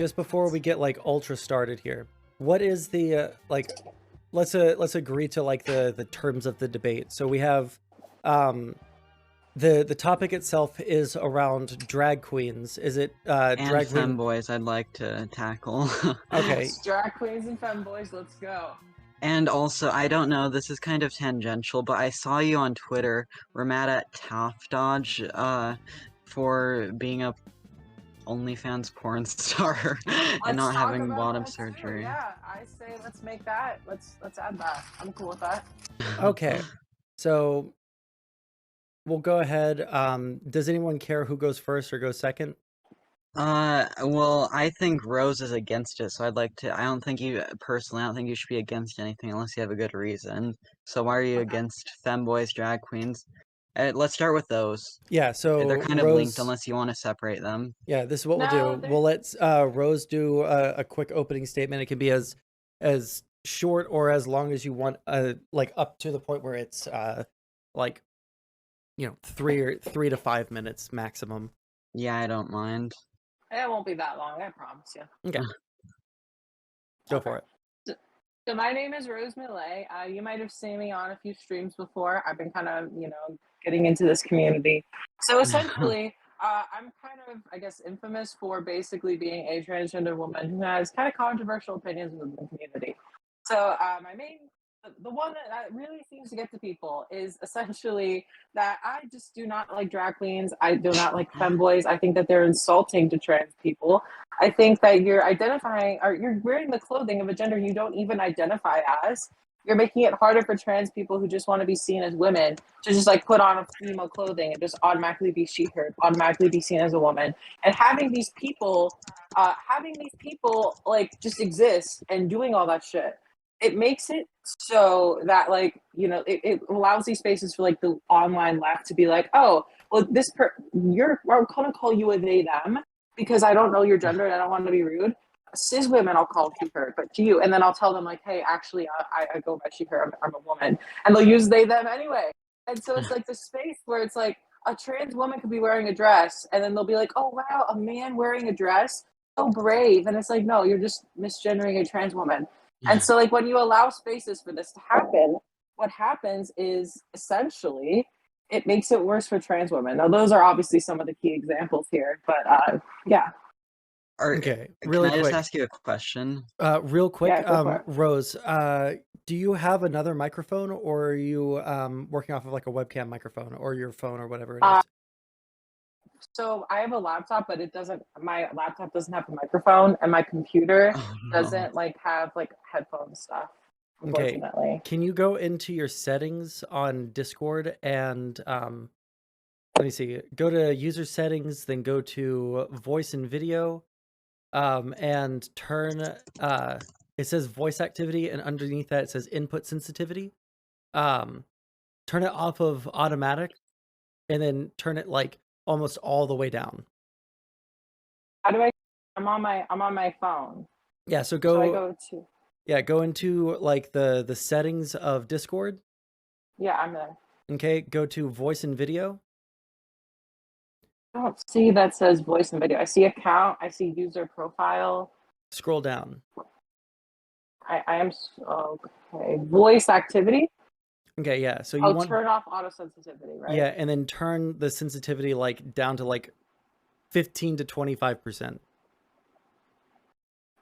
just before we get like ultra started here, what is the like? Let's agree to like the terms of the debate. So we have the topic itself is around drag queens. Is it and drag femboys I'd like to tackle. Okay. Drag queens and femboys, let's go. And also, I don't know, this is kind of tangential, but I saw you on Twitter. We're mad at Taft Dodge for being a OnlyFans porn star and not having bottom surgery. Yeah, I say let's make that. Let's add that. I'm cool with that. Okay, so we'll go ahead. Does anyone care who goes first or goes second? Well, I think Rose is against it, so I don't think you should be against anything unless you have a good reason. So why are you against femboys, drag queens? Let's start with those. Yeah, so they're kind of linked unless you want to separate them. Yeah, this is what we'll do. We'll let Rose do a quick opening statement. It can be as short or as long as you want, like up to the point where it's like, you know, 3 to 5 minutes maximum. Yeah, I don't mind. It won't be that long, I promise you. Okay. Go for it. So my name is RoseMulet. You might have seen me on a few streams before. I've been kind of, getting into this community. So essentially, I'm kind of, I guess, infamous for basically being a transgender woman who has kind of controversial opinions within the community. So the one that really seems to get to people is essentially that I just do not like drag queens. I do not like femboys. I think that they're insulting to trans people. I think that you're identifying or you're wearing the clothing of a gender you don't even identify as. You're making it harder for trans people who just want to be seen as women to just like put on a female clothing and just automatically be she/her, automatically be seen as a woman. And having these people like just exist and doing all that shit, it makes it so that like, it allows these spaces for like the online left to be like, oh, well, I'm gonna call you a they them because I don't know your gender and I don't want to be rude. Cis women I'll call she her, but to you, and then I'll tell them like, hey, actually I go by she her, I'm a woman, and they'll use they them anyway. And so it's like the space where it's like a trans woman could be wearing a dress and then they'll be like, oh wow, a man wearing a dress, so brave. And it's like, no, you're just misgendering a trans woman. And so like when you allow spaces for this to happen, what happens is essentially it makes it worse for trans women. Now those are obviously some of the key examples here, but yeah. Okay, really quick. Can I just ask you a question? Real quick, Yeah, Rose, do you have another microphone, or are you working off of like a webcam microphone or your phone or whatever it is? So I have a laptop, but my laptop doesn't have a microphone, and my computer doesn't like have like headphone stuff, unfortunately. Okay. Can you go into your settings on Discord and let me see, go to user settings, then go to voice and video, and turn it says voice activity, and underneath that it says input sensitivity. Turn it off of automatic, and then turn it like almost all the way down. How do I'm on my phone. Yeah, so go into like the settings of Discord. Yeah, I'm there. Okay, go to voice and video. I don't see that says voice and video. I see account, I see user profile. Scroll down. I am okay. Voice activity. Okay, yeah. So you want turn off auto sensitivity, right? Yeah, and then turn the sensitivity like down to like 15 to 25%.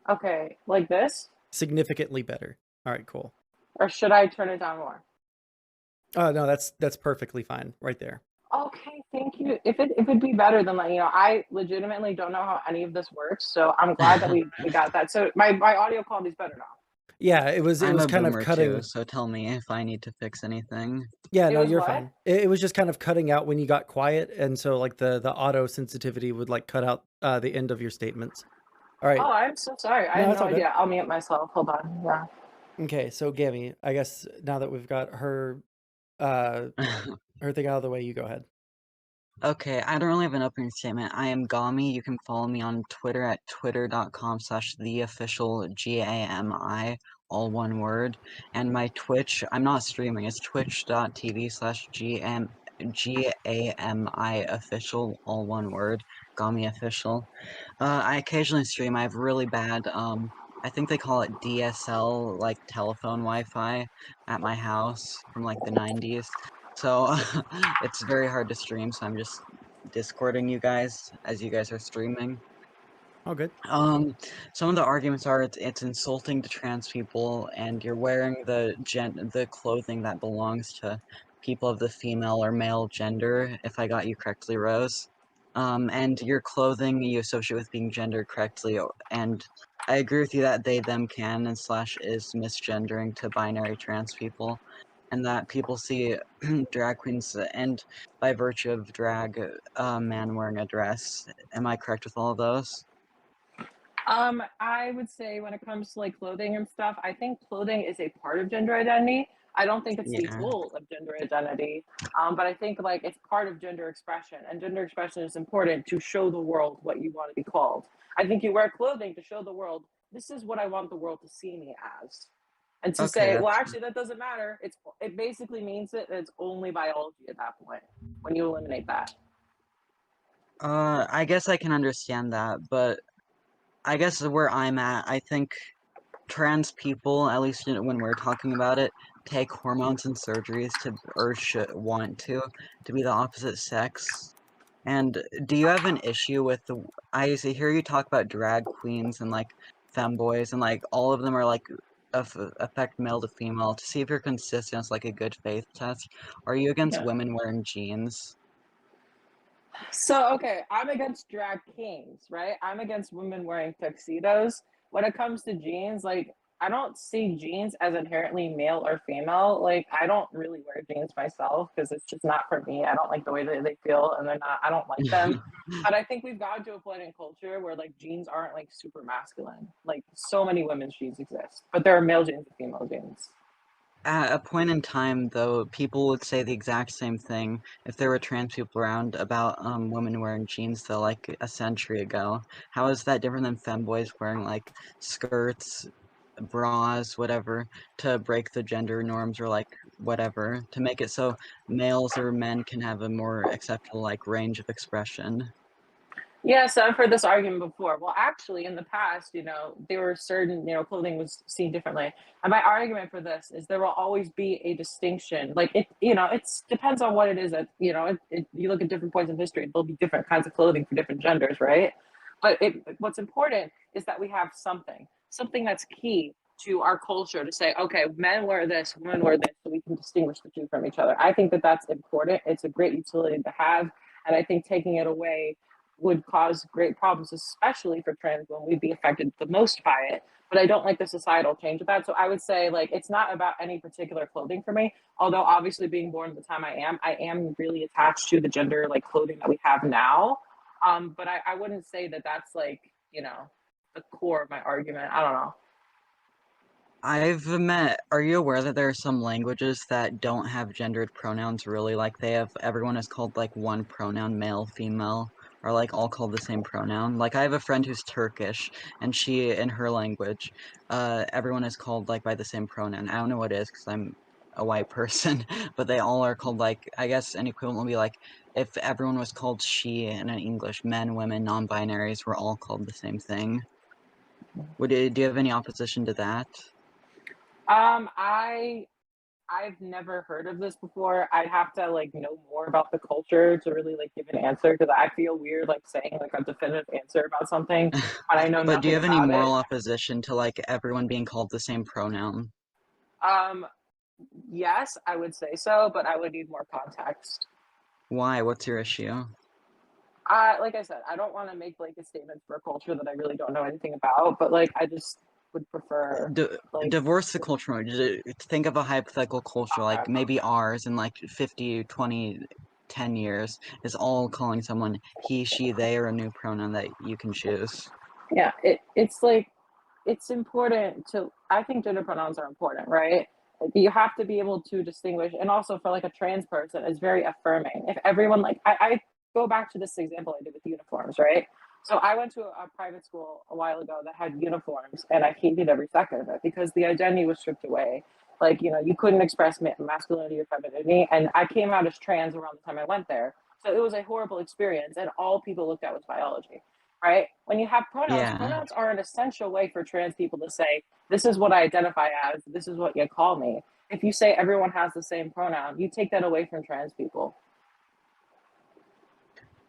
Okay, like this? Significantly better. All right, cool. Or should I turn it down more? Oh no, that's perfectly fine right there. Okay, thank you. If it'd be better than like, I legitimately don't know how any of this works, so I'm glad that we got that. So my audio quality is better now. Yeah, it was kind of cutting. Too, so tell me if I need to fix anything. Yeah, no, you're fine. It was just kind of cutting out when you got quiet, and so like the auto sensitivity would like cut out the end of your statements. All right. Oh, I'm so sorry. I had no idea. I'll mute myself. Hold on. Yeah. Okay, so Gami, I guess now that we've got her thing out of the way, you go ahead. Okay, I don't really have an opening statement. I am Gami. You can follow me on Twitter at twitter.com/theofficialGAMI, all one word. And my Twitch, I'm not streaming, it's twitch.tv/GAMI official, all one word. Gami official. I occasionally stream. I have really bad, I think they call it DSL, like telephone Wi-Fi at my house from like the 90s. So it's very hard to stream, so I'm just Discording you guys as you guys are streaming. Oh, good. Some of the arguments are it's insulting to trans people, and you're wearing the clothing that belongs to people of the female or male gender, if I got you correctly, Rose. And your clothing you associate with being gendered correctly, and I agree with you that they, them, can, and slash is misgendering to binary trans people, and that people see drag queens, and by virtue of drag, a man wearing a dress. Am I correct with all of those? I would say when it comes to like clothing and stuff, I think clothing is a part of gender identity. I don't think it's the Yeah. whole of gender identity. But I think like it's part of gender expression, and gender expression is important to show the world what you want to be called. I think you wear clothing to show the world this is what I want the world to see me as, and to Okay, say, well, that's actually, that doesn't matter. It basically means that it's only biology at that point when you eliminate that. I guess I can understand that, but I guess where I'm at, I think trans people, at least when we're talking about it, take hormones and surgeries to, or should want to be the opposite sex. And do you have an issue with the, I hear you talk about drag queens and like femboys, and like all of them are like affect male to female. To see if you're consistent, it's like a good faith test. Are you against Yeah. women wearing jeans? So, okay, I'm against drag kings, right? I'm against women wearing tuxedos. When it comes to jeans, like, I don't see jeans as inherently male or female. Like, I don't really wear jeans myself because it's just not for me. I don't like the way that they feel, and they're not, I don't like them. But I think we've gotten to a point in culture where, like, jeans aren't, like, super masculine. Like, so many women's jeans exist, but there are male jeans and female jeans. At a point in time, though, people would say the exact same thing if there were trans people around about women wearing jeans, though, like a century ago. How is that different than femboys wearing like skirts, bras, whatever, to break the gender norms or like whatever, to make it so males or men can have a more acceptable like range of expression? Yes, I've heard this argument before. Well, actually, in the past, there were certain, clothing was seen differently. And my argument for this is there will always be a distinction. Like it's depends on what it is that, you look at different points in history, there'll be different kinds of clothing for different genders, right? But what's important is that we have something that's key to our culture to say, okay, men wear this, women wear this, so we can distinguish the two from each other. I think that that's important. It's a great utility to have. And I think taking it away would cause great problems, especially for trans women. We'd be affected the most by it. But I don't like the societal change of that. So I would say, like, it's not about any particular clothing for me. Although obviously being born at the time I am really attached to the gender like clothing that we have now. But I wouldn't say that that's like, the core of my argument. I don't know. Are you aware that there are some languages that don't have gendered pronouns really? Like everyone is called like one pronoun, male, female, or like all called the same pronoun. Like I have a friend who's Turkish, and in her language, everyone is called like by the same pronoun. I don't know what it is because I'm a white person, but they all are called like, I guess an equivalent would be like if everyone was called she in English, men, women, non-binaries were all called the same thing. Do you have any opposition to that? I've never heard of this before. I'd have to like know more about the culture to really like give an answer because I feel weird like saying like a definitive answer about something when I know But do you nothing have any about it. moral opposition to like everyone being called the same pronoun? Um, yes, I would say so, but I would need more context. Why? What's your issue? Like I said, I don't want to make like a statement for a culture that I really don't know anything about, but like I just would prefer like Divorce the culture. Think of a hypothetical culture, like okay. maybe ours in like 50, 20, 10 years is all calling someone he, she, they, or a new pronoun that you can choose. Yeah, it's like it's important to I think gender pronouns are important, right? You have to be able to distinguish, and also for like a trans person it's very affirming if everyone like I go back to this example I did with uniforms, right? So I went to a private school a while ago that had uniforms and I hated every second of it because the identity was stripped away. Like, you couldn't express masculinity or femininity, and I came out as trans around the time I went there. So it was a horrible experience, and all people looked at was biology, right? When you have pronouns, Yeah. pronouns are an essential way for trans people to say, this is what I identify as, this is what you call me. If you say everyone has the same pronoun, you take that away from trans people.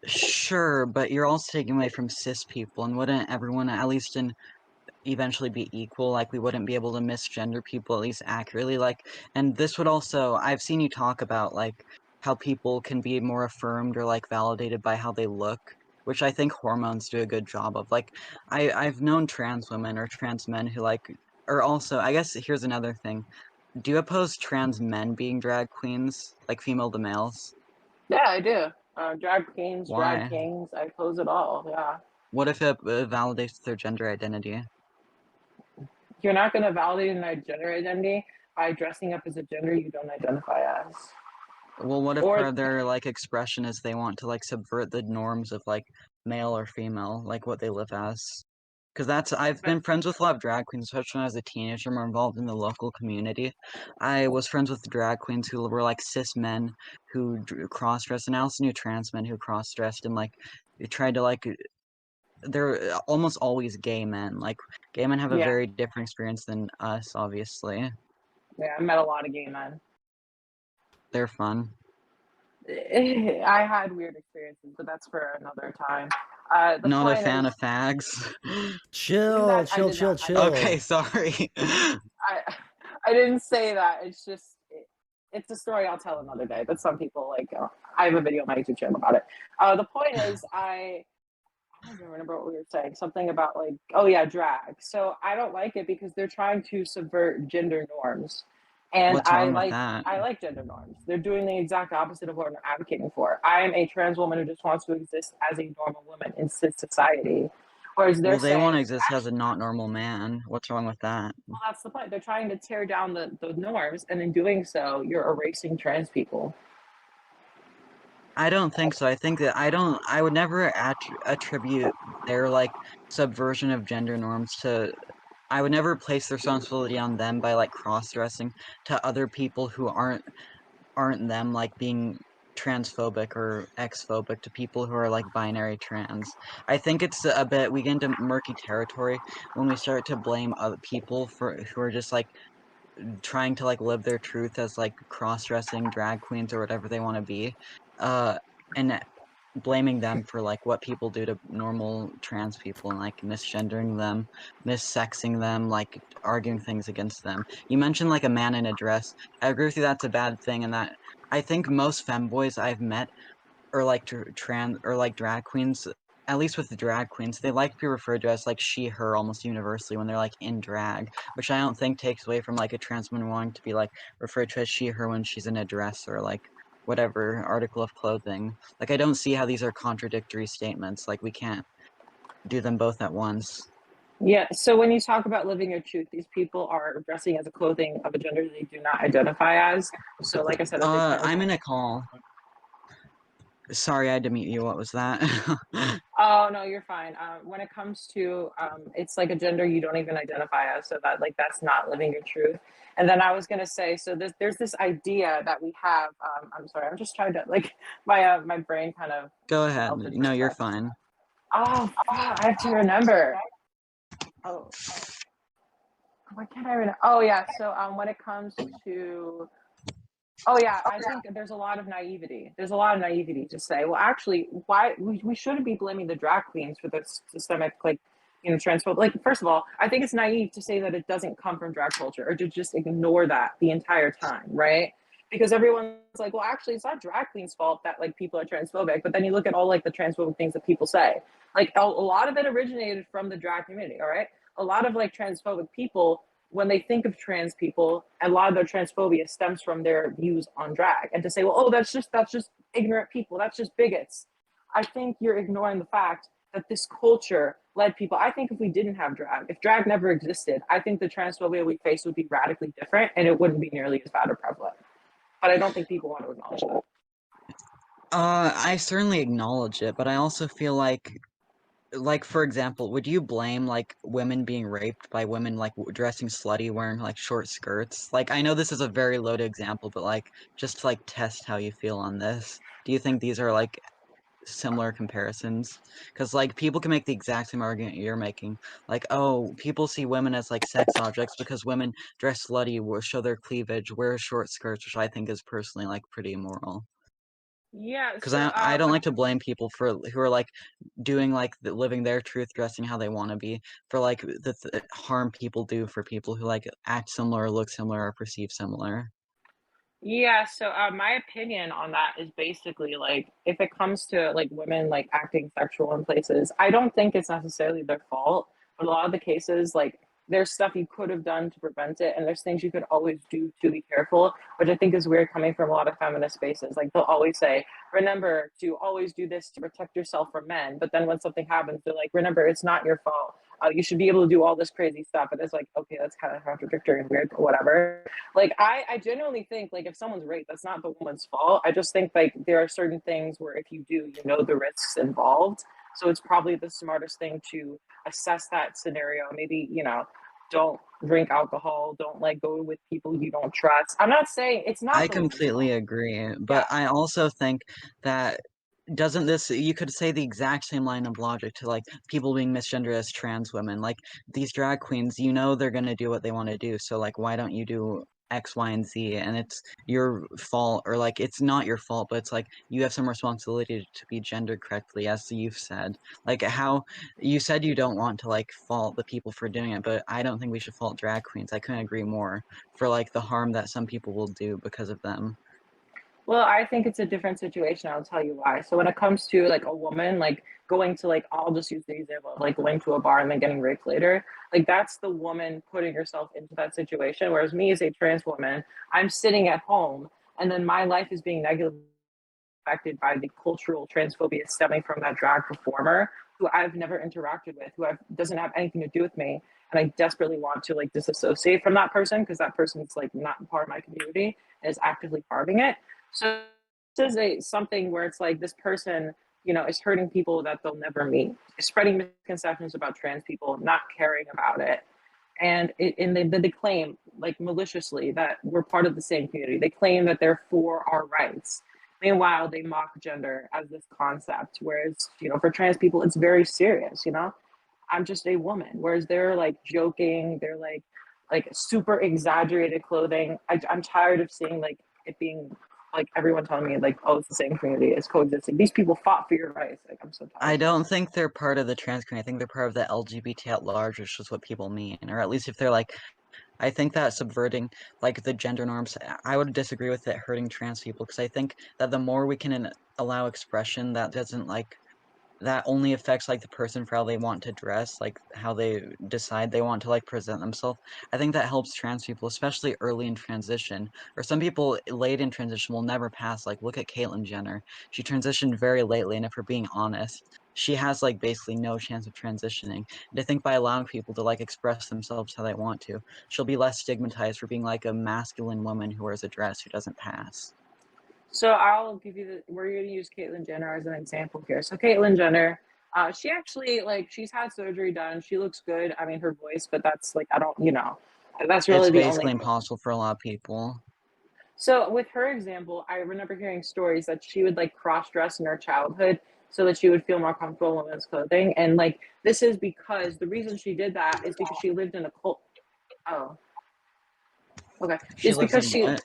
Sure, but you're also taking away from cis people, and wouldn't everyone, at least in eventually be equal? Like, we wouldn't be able to misgender people at least accurately. Like, and this would also, I've seen you talk about like how people can be more affirmed or like validated by how they look, which I think hormones do a good job of. Like, I've known trans women or trans men who like, or also, I guess here's another thing. Do you oppose trans men being drag queens, like female to males? Yeah, I do. Drag queens, drag Why? kings, I oppose it all. Yeah. What if it validates their gender identity? You're not going to validate an gender identity by dressing up as a gender you don't identify as. Well, what if part Or of their like expression is they want to like subvert the norms of like male or female, like what they live as? Because I've been friends with a lot of drag queens, especially when I was a teenager, more involved in the local community. I was friends with drag queens who were like cis men who cross-dressed, and I also knew trans men who cross-dressed and like tried to like they're almost always gay men. Like gay men have a yeah, very different experience than us, obviously. yeah, I met a lot of gay men. They're fun. I had weird experiences, but that's for another time. The Not a point fan is of fags. Chill, that I chill, did chill, not. I didn't, Okay, chill. sorry. I didn't say that. It's just it's a story I'll tell another day. But some people like I have a video on my YouTube channel about it. The point is I don't even remember what we were saying. Something about like, oh yeah, drag. So I don't like it because they're trying to subvert gender norms, and What's wrong with that? I like gender norms. They're doing the exact opposite of what I'm advocating for. I am a trans woman who just wants to exist as a normal woman in cis society, whereas they're Well, they want saying, to exist as a not normal man. What's wrong with that? well, that's the point. They're trying to tear down the norms, and in doing so, you're erasing trans people. I don't think so. I think that I would never attribute their like subversion of gender norms to. I would never place the responsibility on them by like cross-dressing to other people who aren't them, like being transphobic or xphobic to people who are like binary trans. I think it's a bit, we get into murky territory when we start to blame other people for who are just like trying to like live their truth as like cross-dressing drag queens or whatever they want to be, and blaming them for like what people do to normal trans people and like misgendering them, missexing them, like arguing things against them. You mentioned like a man in a dress. I agree with you, that's a bad thing, and that I think most femboys I've met or like trans or like drag queens, at least with the drag queens, they like to be referred to as like she, her almost universally when they're like in drag, which I don't think takes away from like a trans woman wanting to be like referred to as she, her when she's in a dress or like whatever article of clothing. Like, I don't see how these are contradictory statements. Like, we can't do them both at once. Yeah. So when you talk about living your truth, these people are dressing as a clothing of a gender they do not identify as. So, like I said, as a trans. I'm in a call. Sorry, I had to mute you. What was that? Oh no, you're fine. When it comes to it's like a gender you don't even identify as, so that like that's not living your truth. And then I was gonna say, so there's this idea that we have. I'm sorry, I'm just trying to like my brain kind of Go ahead. melted for No, a you're sec. fine. Oh, fuck, I have to remember. Oh, why can't I remember? Oh yeah. So when it comes to oh yeah, I think there's a lot of naivety. There's a lot of naivety to say, well, actually, why we shouldn't be blaming the drag queens for the systemic, like, transphobic. Like, first of all, I think it's naive to say that it doesn't come from drag culture or to just ignore that the entire time, right? Because everyone's like, well, actually, it's not drag queens' fault that like people are transphobic. But then you look at all like the transphobic things that people say. Like a lot of it originated from the drag community. All right, a lot of like transphobic people when they think of trans people, a lot of their transphobia stems from their views on drag. And to say, well, oh, that's just ignorant people, that's just bigots. I think you're ignoring the fact that this culture led people. I think if we didn't have drag, if drag never existed, I think the transphobia we face would be radically different and it wouldn't be nearly as bad or prevalent. But I don't think people want to acknowledge that. I certainly acknowledge it, but I also feel like, for example, would you blame, like, women being raped by women, like, dressing slutty, wearing, like, short skirts? Like, I know this is a very loaded example, but, like, just to, like, test how you feel on this. Do you think these are like similar comparisons? Because like people can make the exact same argument you're making, like, oh, people see women as like sex objects because women dress slutty, show their cleavage, wear short skirts, which I think is personally like pretty immoral. Yeah, Because so I don't like to blame people for who are like doing like living their truth, dressing how they want to be, for like the harm people do for people who like act similar, look similar, or perceive similar. yeah, so my opinion on that is basically like if it comes to like women like acting sexual in places, I don't think it's necessarily their fault. But a lot of the cases, like there's stuff you could have done to prevent it, and there's things you could always do to be careful, which I think is weird coming from a lot of feminist spaces. Like they'll always say, remember to always do this to protect yourself from men. But then when something happens, they're like, remember, it's not your fault. You should be able to do all this crazy stuff. And it's like, okay, that's kind of contradictory and weird, but whatever. Like I genuinely think like if someone's raped, that's not the woman's fault. I just think like there are certain things where if you do, you know the risks involved. So it's probably the smartest thing to assess that scenario. Maybe, you know, don't drink alcohol, don't like go with people you don't trust. I'm not saying it's I not the woman's completely fault. agree, Yeah. but I also think that doesn't this you could say the exact same line of logic to like people being misgendered as trans women. Like these drag queens, you know they're gonna do what they want to do, so like why don't you do X, Y, and Z? And it's your fault, or like it's not your fault, but it's like you have some responsibility to be gendered correctly, as you've said. Like how you said you don't want to like fault the people for doing it, but I don't think we should fault drag queens. I couldn't agree more for like the harm that some people will do because of them. Well, I think it's a different situation. I'll tell you why. So when it comes to like a woman, like going to like, I'll just use the example of like going to a bar and then getting raped later. Like that's the woman putting herself into that situation. Whereas me as a trans woman, I'm sitting at home and then my life is being negatively affected by the cultural transphobia stemming from that drag performer who I've never interacted with, doesn't have anything to do with me. And I desperately want to like disassociate from that person because that person is like not part of my community and is actively harming it. So this is something where it's like this person, you know, is hurting people that they'll never meet, spreading misconceptions about trans people, not caring about it. And they claim, like maliciously, that we're part of the same community. They claim that they're for our rights. Meanwhile, they mock gender as this concept, whereas, you know, for trans people, it's very serious, you know? I'm just a woman. Whereas they're like joking, they're like super exaggerated clothing. I'm tired of seeing like it being like everyone telling me like, oh, it's the same community, it's coexisting. These people fought for your rights. Like I'm so tired I of it. don't think they're part of the trans community. I think they're part of the LGBT at large, which is what people mean. Or at least if they're like, I think that subverting like the gender norms, I would disagree with it hurting trans people because I think that the more we can allow expression that doesn't like that only affects like the person for how they want to dress, like how they decide they want to like present themselves. I think that helps trans people, especially early in transition. Or some people late in transition will never pass. Like look at Caitlyn Jenner. She transitioned very lately, and if we're being honest, she has like basically no chance of transitioning. And I think by allowing people to like express themselves how they want to, she'll be less stigmatized for being like a masculine woman who wears a dress who doesn't pass. So I'll give you we're going to use Caitlyn Jenner as an example here. So Caitlyn Jenner, she actually like she's had surgery done. She looks good. I mean, her voice, but that's like I don't, you know, that's It's really the only basically thing. impossible for a lot of people. So with her example, I remember hearing stories that she would like cross dress in her childhood so that she would feel more comfortable in women's clothing. And like this is because the reason she did that is because she lived in a cult. Oh, okay. She It's lives because in what?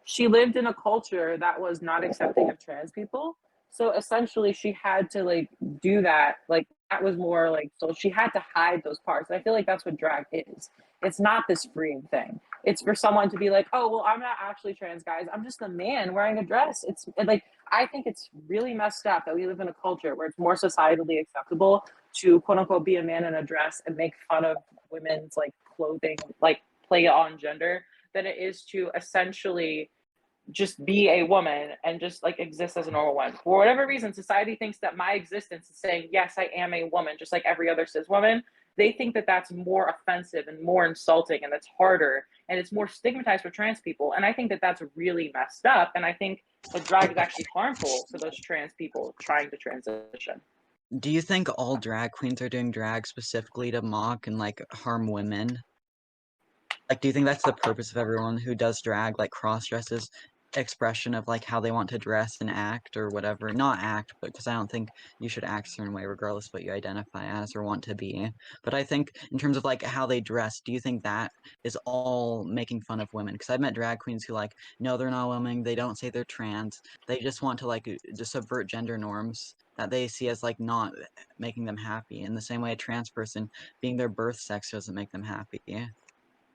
she lived in a culture that was not accepting of trans people. So essentially she had to like do that. Like that was more like so she had to hide those parts. And I feel like that's what drag is. It's not this freeing thing. It's for someone to be like, oh well, I'm not actually trans, guys. I'm just a man wearing a dress. It's like I think it's really messed up that we live in a culture where it's more societally acceptable to quote unquote be a man in a dress and make fun of women's like clothing, like play on gender, than it is to essentially just be a woman and just like exist as a normal one. For whatever reason, society thinks that my existence is saying, yes, I am a woman, just like every other cis woman. They think that that's more offensive and more insulting and that's harder and it's more stigmatized for trans people. And I think that that's really messed up. And I think that drag is actually harmful to those trans people trying to transition. Do you think all drag queens are doing drag specifically to mock and like harm women? Like, do you think that's the purpose of everyone who does drag, like cross dresses, expression of like how they want to dress and act or whatever. Not act, but because I don't think you should act a certain way regardless of what you identify as or want to be. But I think in terms of like how they dress, do you think that is all making fun of women? Because I've met drag queens who like, no, they're not women, they don't say they're trans, they just want to like just subvert gender norms that they see as like not making them happy. In the same way a trans person being their birth sex doesn't make them happy.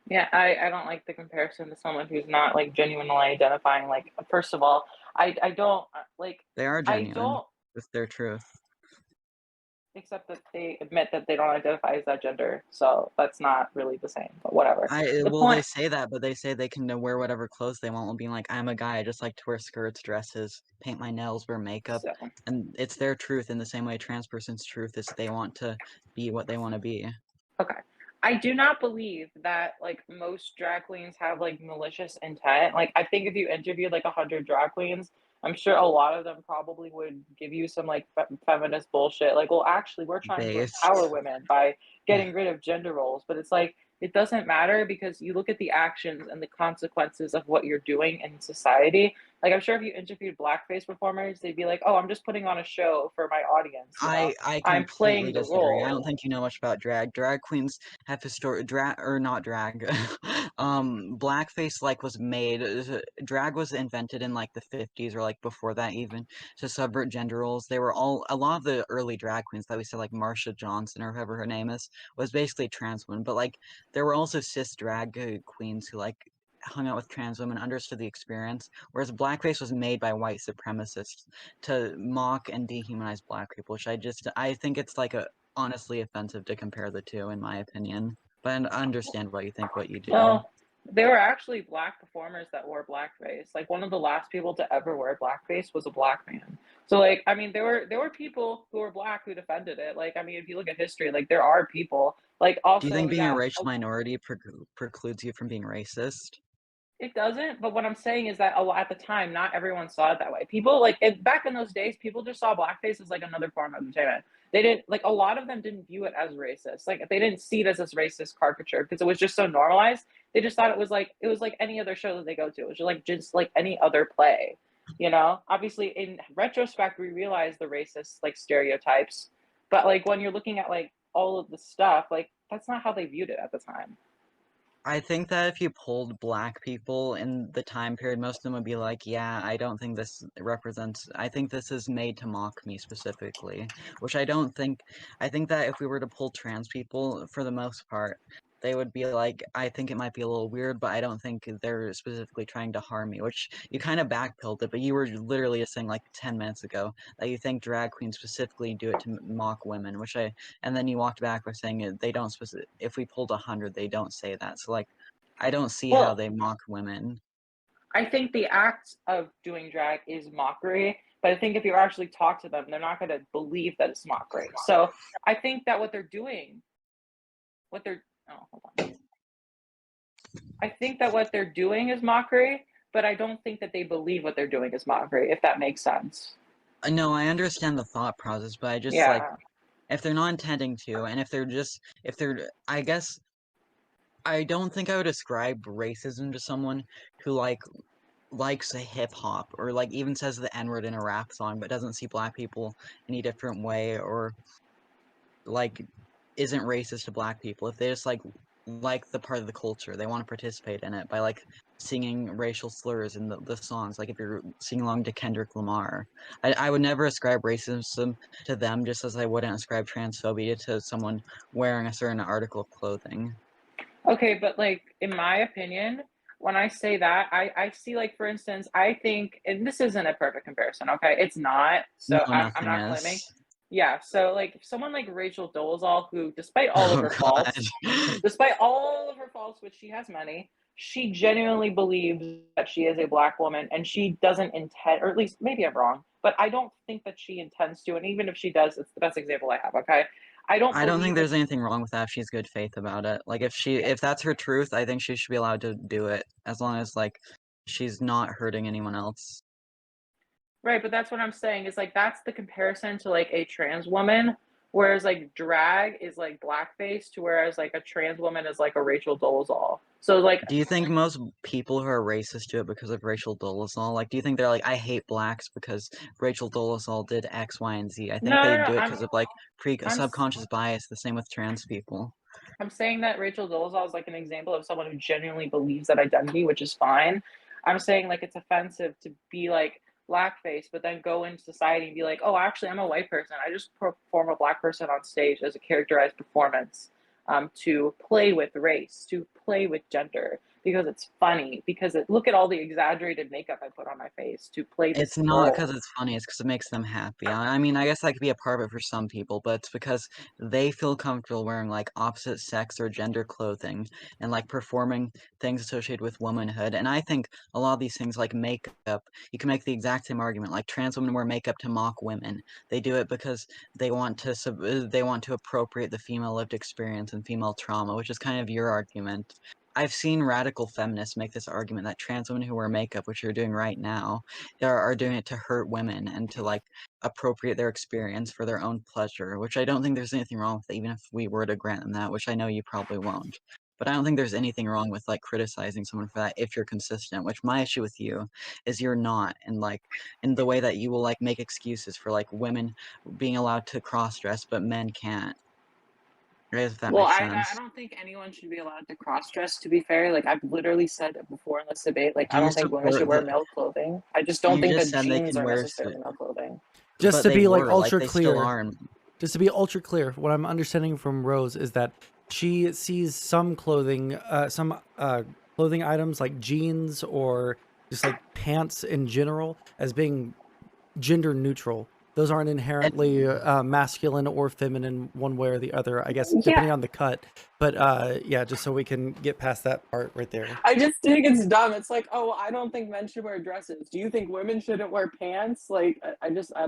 Yeah, I don't like the comparison to someone who's not like genuinely identifying. Like, first of all, I don't like They are I genuine don't with their truth. accept that they admit that they don't identify as that gender. So that's not really the same, but whatever. The Well, they point, say that, but they say they can wear whatever clothes they want while being like, I'm a guy, I just like to wear skirts, dresses, paint my nails, wear makeup. so And it's their truth in the same way a trans person's truth is they want to be what they want to be. okay. I do not believe that like most drag queens have like malicious intent. Like I think if you interviewed like 100 drag queens, I'm sure a lot of them probably would give you some like feminist bullshit. Like, well, actually, we're trying to empower Based. women by getting rid of gender roles. But it's like it doesn't matter because you look at the actions and the consequences of what you're doing in society. Like I'm sure if you interviewed blackface performers, they'd be like, "Oh, I'm just putting on a show for my audience. You know, I I'm completely playing the disagree. I don't role." think you know much about drag. Drag queens have or not drag. Blackface like was made. Drag was invented in like the 50s or like before that even to subvert gender roles. They were all a lot of the early drag queens that we said like Marsha Johnson or whoever her name is was basically trans women. But like there were also cis drag queens who like hung out with trans women, understood the experience, whereas blackface was made by white supremacists to mock and dehumanize black people, which I think it's like a honestly offensive to compare the two, in my opinion. But I understand what you think, what you do. Well, there were actually black performers that wore blackface. Like one of the last people to ever wear blackface was a black man. So like I mean there were people who were black who defended it. Like I mean if you look at history, like there are people. Like Do you also, think being a yeah, racial minority precludes you from being racist? it doesn't, but what I'm saying is that a lot at the time, not everyone saw it that way. People like back in those days, people just saw blackface as like another form of entertainment. They didn't like a lot of them didn't view it as racist. Like they didn't see it as this racist caricature because it was just so normalized. They just thought it was like any other show that they go to. It was just like any other play. You know, obviously in retrospect, we realize the racist like stereotypes, but like when you're looking at like all of the stuff, like that's not how they viewed it at the time. I think that if you polled black people in the time period, most of them would be like, yeah, I don't think this represents, I think this is made to mock me specifically, which I don't think, I think that if we were to poll trans people, for the most part, they would be like, I think it might be a little weird, but I don't think they're specifically trying to harm me, which you kind of backpilled it, but you were literally just saying like 10 minutes ago that you think drag queens specifically do it to mock women, and then you walked back by saying they don't if we pulled 100, they don't say that. So like, I don't see how Well, they mock women. I think the act of doing drag is mockery, but I think if you actually talk to them, they're not going to believe that it's mockery. So I think that what they're doing, what they're, oh, hold on. I think that what they're doing is mockery, but I don't think that they believe what they're doing is mockery, if that makes sense. No, I understand the thought process, but I just like Yeah. if they're not intending to, and if they're, I guess I don't think I would ascribe racism to someone who likes a hip hop or like even says the N-word in a rap song but doesn't see black people any different way or like isn't racist to black people. If they just like the part of the culture, they want to participate in it by like singing racial slurs in the songs, like if you're singing along to Kendrick Lamar. I would never ascribe racism to them just as I wouldn't ascribe transphobia to someone wearing a certain article of clothing. Okay, but like in my opinion, when I say that, I see like for instance, I think, and this isn't a perfect comparison, okay? It's not. So No, I'm nothing not claiming. is. Yeah, so like someone like Rachel Dolezal, who despite all of Oh her god. faults, despite all of her faults, which she has many, she genuinely believes that she is a black woman and she doesn't intend, or at least maybe I'm wrong, but I don't think that she intends to. And even if she does, it's the best example I have, okay? I don't I don't think believe that there's anything wrong with that if she's good faith about it. Like if that's her truth, I think she should be allowed to do it as long as like she's not hurting anyone else. right, but that's what I'm saying is like that's the comparison to like a trans woman Whereas like drag is like blackface to whereas like a trans woman is like a Rachel Dolezal. So like Do you think most people who are racist do it because of Rachel Dolezal? Like, do you think they're like, I hate blacks because Rachel Dolezal did X, Y, and Z? I think no they no no do it because of like I'm subconscious bias. The same with trans people. I'm saying that Rachel Dolezal is like an example of someone who genuinely believes that identity, which is fine. I'm saying like it's offensive to be like blackface, but then go into society and be like, oh, actually, I'm a white person. I just perform a black person on stage as a characterized performance to play with race, to play with gender, because it's funny. Because look at all the exaggerated makeup I put on my face to play this It's not role. because it's funny, it's because it makes them happy. I mean, I guess that could be a part of it for some people, but it's because they feel comfortable wearing like opposite sex or gender clothing and like performing things associated with womanhood. And I think a lot of these things like makeup, you can make the exact same argument. Like trans women wear makeup to mock women. They do it because they want to they want to appropriate the female lived experience and female trauma, which is kind of your argument. I've seen radical feminists make this argument that trans women who wear makeup, which you're doing right now, are doing it to hurt women and to like appropriate their experience for their own pleasure, which I don't think there's anything wrong with, even if we were to grant them that, which I know you probably won't. But I don't think there's anything wrong with like criticizing someone for that if you're consistent, which my issue with you is you're not, and like in the way that you will like make excuses for like women being allowed to cross dress but men can't. If that Well, makes I sense. don't think anyone should be allowed to cross dress, to be fair. Like, I've literally said it before in this debate. Like, Do I you don't think women should support wear the male clothing. I just don't you think just that said they jeans can are wear necessarily male clothing. Just but to they be like were like ultra they still clear, are. just to be ultra clear, what I'm understanding from Rose is that she sees some clothing, clothing items like jeans or just like pants in general as being gender neutral. Those aren't inherently masculine or feminine one way or the other, I guess, Yeah, depending on the cut. But yeah, just so we can get past that part right there. I just think it's dumb. It's like, oh, I don't think men should wear dresses. Do you think women shouldn't wear pants? Like, I don't They're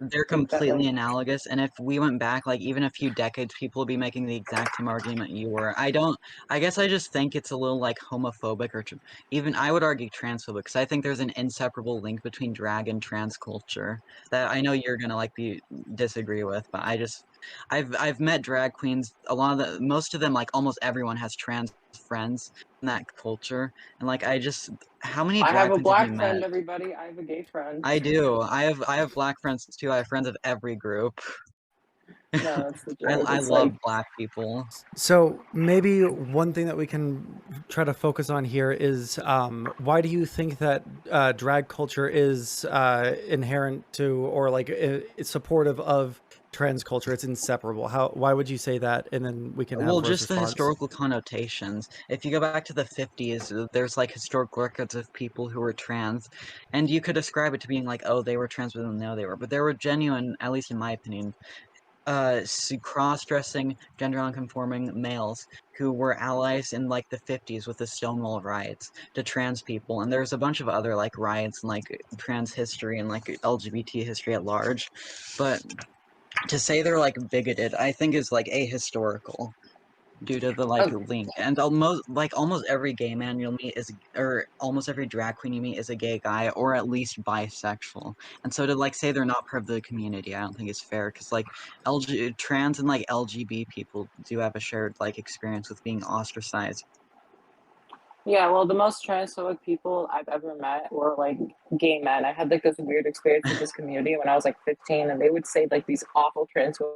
think that completely like. analogous, and if we went back, like, even a few decades, people would be making the exact same argument you were. I guess I just think it's a little, like, homophobic, or even, I would argue transphobic, because I think there's an inseparable link between drag and trans culture that I know you're gonna, like, disagree with, but I've met drag queens, most of them, like, almost everyone has trans friends in that culture, and, like, how many I have drag a queens have you black met? friend, everybody. I have a gay friend. I do. I have black friends too. I have friends of every group. No, that's the joke. I It's love like, black people. So maybe one thing that we can try to focus on here is why do you think that drag culture is inherent to or like it's supportive of trans culture? It's inseparable. Why would you say that? And then we can Well, have Rose just the response. historical connotations. If you go back to the 50s, there's like historical records of people who were trans, and you could describe it to being like, oh, they were trans, but they didn't know they were. But there were genuine, at least in my opinion, cross-dressing, gender nonconforming males who were allies in like the 50s with the Stonewall riots to trans people, and there's a bunch of other like riots and like trans history and like LGBT history at large. But to say they're like bigoted, I think is like ahistorical due to the like oh, link. And almost every gay man you'll meet or almost every drag queen you meet is a gay guy or at least bisexual. And so to like say they're not part of the community, I don't think is fair because like trans and like LGB people do have a shared like experience with being ostracized. yeah, well, the most transphobic people I've ever met were like gay men. I had like this weird experience with this community when I was like 15, and they would say like these awful transphobic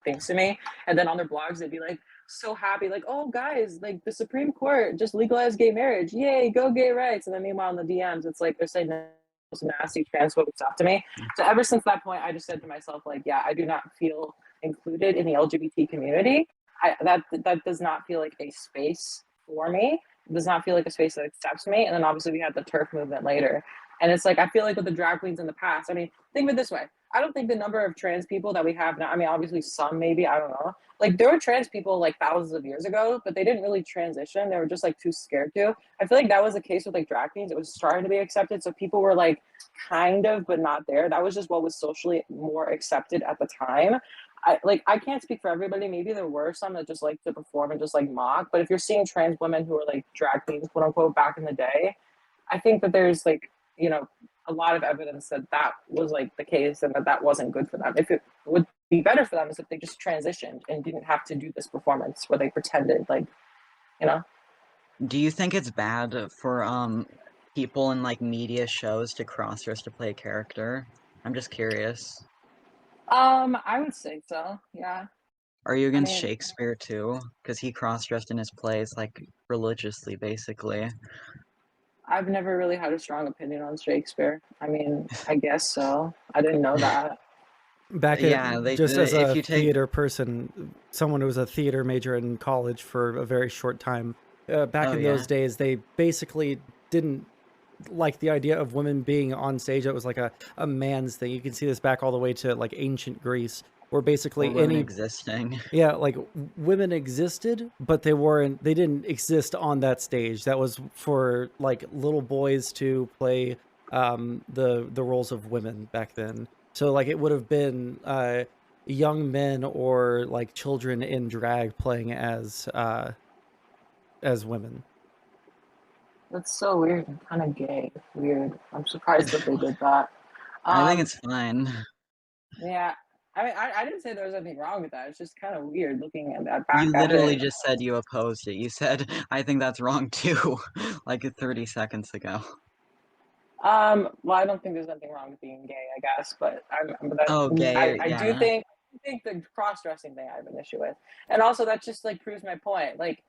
things to me. And then on their blogs, they'd be like so happy, like, oh, guys, like the Supreme Court just legalized gay marriage. Yay, go gay rights. And then meanwhile, in the DMs, it's like they're saying this nasty transphobic stuff to me. So ever since that point, I just said to myself, like, yeah, I do not feel included in the LGBT community. That does not feel like a space for me. Does not feel like a space that accepts me. And then obviously we had the turf movement later. And it's like I feel like with the drag queens in the past, I mean, think of it this way. I don't think the number of trans people that we have now, I mean, obviously some maybe, I don't know. Like there were trans people like thousands of years ago, but they didn't really transition. They were just like too scared to. I feel like that was the case with like drag queens. It was starting to be accepted. So people were like kind of, but not there. That was just what was socially more accepted at the time. I can't speak for everybody. Maybe there were some that just like to perform and just like mock. But if you're seeing trans women who are like drag queens, quote unquote, back in the day, I think that there's like, you know, a lot of evidence that that was like the case and that that wasn't good for them. If it would be better for them is if they just transitioned and didn't have to do this performance where they pretended like, you know. Do you think it's bad for people in like media shows to cross-dress to play a character? I'm just curious. I would say so. Yeah. Are you I against mean, Shakespeare too? Because he cross-dressed in his plays like religiously, basically. I've never really had a strong opinion on Shakespeare. I mean, I guess so. I didn't know that. Back at Yeah, just as if a you take theater person, someone who was a theater major in college for a very short time, back oh in yeah. those days, they basically didn't like the idea of women being on stage. It was like a man's thing. You can see this back all the way to like ancient Greece, where Or basically women any existing. yeah, like women existed, but they didn't exist on that stage. That was for like little boys to play the roles of women back then. So like it would have been young men or like children in drag playing as women. That's so weird and kind of gay. Weird. I'm surprised that they did that. I think Um, it's fine. yeah. I mean, I didn't say there was anything wrong with that. It's just kind of weird looking at that back You at literally it. just said you opposed it. You said, I think that's wrong too, like 30 seconds ago. Well, I don't think there's anything wrong with being gay, I guess, but but Oh, gay, I do yeah. think the cross-dressing thing I have an issue with, and also that just like proves my point. Like,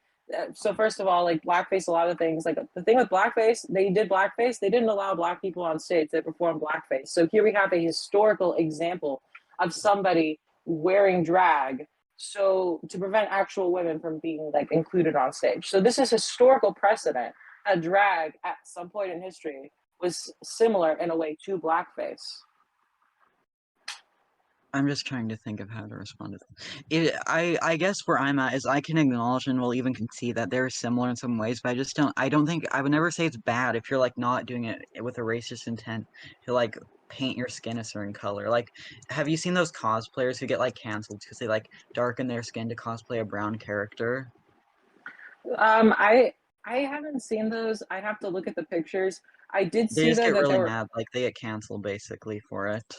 so first of all, like blackface, a lot of things, like the thing with blackface, they did blackface, they didn't allow black people on stage that performed blackface. So here we have a historical example of somebody wearing drag. So to prevent actual women from being like included on stage. So this is historical precedent. A drag at some point in history was similar in a way to blackface. I'm just trying to think of how to respond to it. I guess where I'm at is I can acknowledge and will even concede that they're similar in some ways, but I don't think I would never say it's bad if you're like not doing it with a racist intent to like paint your skin a certain color. Like, have you seen those cosplayers who get like canceled because they like darken their skin to cosplay a brown character? I haven't seen those. I have to look at the pictures. I did They see just though get that really there were, mad, like they get canceled basically for it.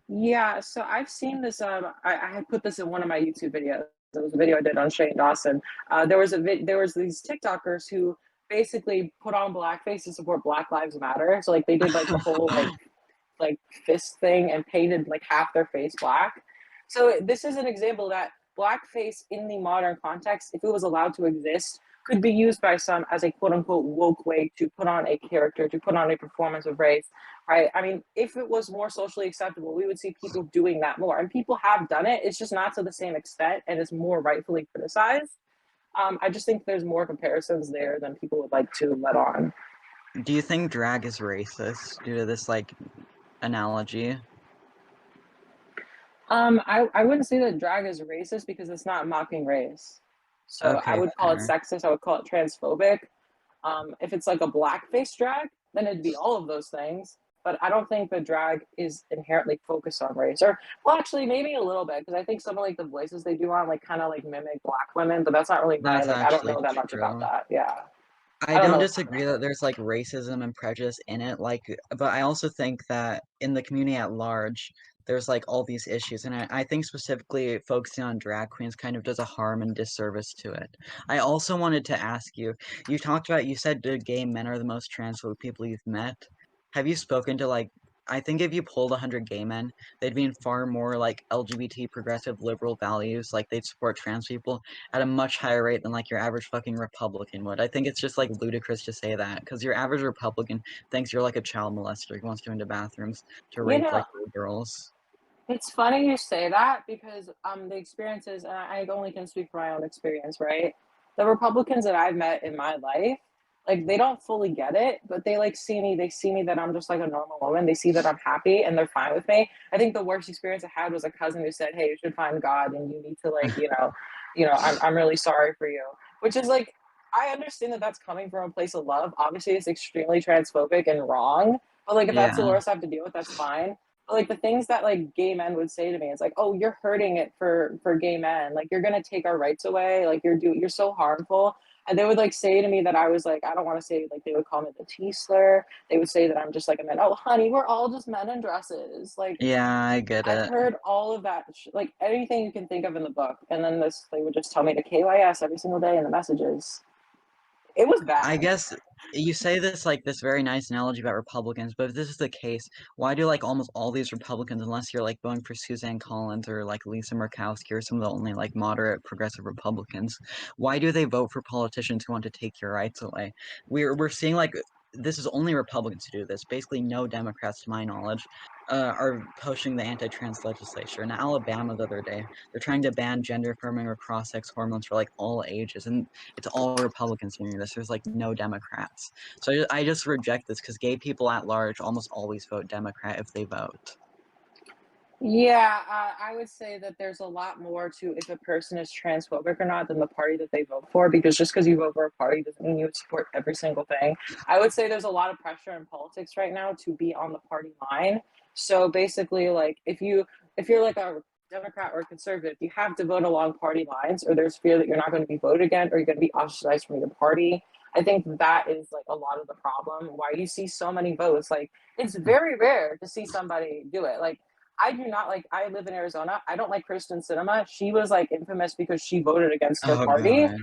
yeah. So I've seen this. I had put this in one of my YouTube videos. It was a video I did on Shane Dawson. There was these TikTokers who basically put on blackface to support Black Lives Matter. So like they did like the whole like fist thing and painted like half their face black. So this is an example that blackface in the modern context, if it was allowed to exist, could be used by some as a quote unquote woke way to put on a character, to put on a performance of race, right? I mean, if it was more socially acceptable, we would see people doing that more. And people have done it. It's just not to the same extent and it's more rightfully criticized. I just think there's more comparisons there than people would like to let on. Do you think drag is racist due to this like analogy? I wouldn't say that drag is racist because it's not mocking race. So I Okay, would call it fair. sexist. I would call it transphobic. If it's like a blackface drag, then it'd be all of those things. But I don't think the drag is inherently focused on race. Or, well, actually, maybe a little bit because I think some of like the voices they do on like kind of like mimic black women, but that's not really my That's like. I don't actually know that much about true. that. Yeah, I I don't don't know. disagree that there's like racism and prejudice in it, like, but I also think that in the community at large, there's like all these issues, and I think specifically focusing on drag queens kind of does a harm and disservice to it. I also wanted to ask you, you said gay men are the most transphobic people you've met. Have you spoken to like, I think if you polled 100 gay men, they'd be in far more like LGBT progressive liberal values, like they'd support trans people at a much higher rate than like your average fucking Republican would. I think it's just like ludicrous to say that because your average Republican thinks you're like a child molester who wants to go into bathrooms to You rape know, like little girls. it's funny you say that because the experiences, and I only can speak for my own experience, right? The Republicans that I've met in my life, like they don't fully get it, but they like see me. They see me that I'm just like a normal woman. They see that I'm happy and they're fine with me. I think the worst experience I had was a cousin who said, "Hey, you should find God and you need to like, I'm really sorry for you," which is like I understand that that's coming from a place of love. Obviously, it's extremely transphobic and wrong, but like if that's the Yeah, worst I have to deal with, that's fine. Like the things that like gay men would say to me, it's like, oh, you're hurting it for gay men, like you're gonna take our rights away, like you're so harmful. And they would like say to me that I was like, I don't want to say, like, they would call me the T-slur. They would say that I'm just like a man. Oh, honey, we're all just men in dresses. Like, Yeah, I get I've it. heard all of that, like anything you can think of in the book. And then they would just tell me to KYS every single day in the messages. It was I bad. guess you say this like this very nice analogy about Republicans, but if this is the case, why do like almost all these Republicans, unless you're like going for Suzanne Collins or like Lisa Murkowski or some of the only like moderate progressive Republicans, why do they vote for politicians who want to take your rights away? We're seeing like this is only Republicans who do this. Basically, no Democrats, to my knowledge, are pushing the anti-trans legislature. In Alabama the other day, they're trying to ban gender-affirming or cross-sex hormones for like all ages, and it's all Republicans doing this. There's like no Democrats. So I just reject this because gay people at large almost always vote Democrat if they vote. Yeah, I would say that there's a lot more to if a person is transphobic or not than the party that they vote for, because just because you vote for a party doesn't mean you would support every single thing. I would say there's a lot of pressure in politics right now to be on the party line. So basically, like if you're like a Democrat or a conservative, you have to vote along party lines, or there's fear that you're not going to be voted again, or you're going to be ostracized from your party. I think that is like a lot of the problem. Why you see so many votes, like it's very rare to see somebody do it. Like I do not like, I live in Arizona. I don't like Kristen Sinema. She was like infamous because she voted against her Oh party. god.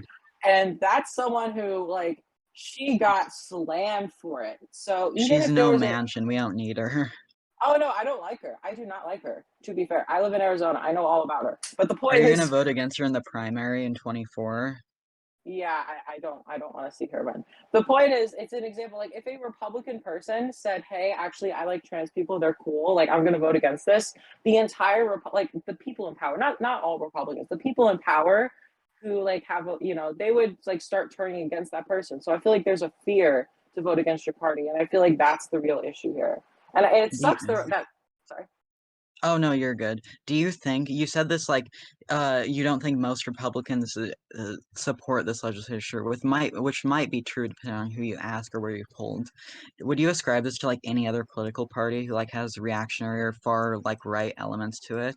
And that's someone who like, she got slammed for it. So even She's if there no was a, mansion. We don't need her. oh no, I don't like her. I do not like her. To be fair, I live in Arizona. I know all about her. But the Are point you gonna is, vote against her in the primary in 24? yeah, I don't want to see her win. The point is, it's an example. Like if a Republican person said, "Hey, actually, I like trans people. They're cool. Like I'm going to vote against this," the entire like the people in power, not all Republicans, the people in power who like have they would like start turning against that person. So I feel like there's a fear to vote against your party, and I feel like that's the real issue here. And it Do you, sucks that sorry. oh no, you're good. Do you think you said this like you don't think most Republicans support this legislature, which might be true depending on who you ask or where you polled. Would you ascribe this to like any other political party who like has reactionary or far like right elements to it?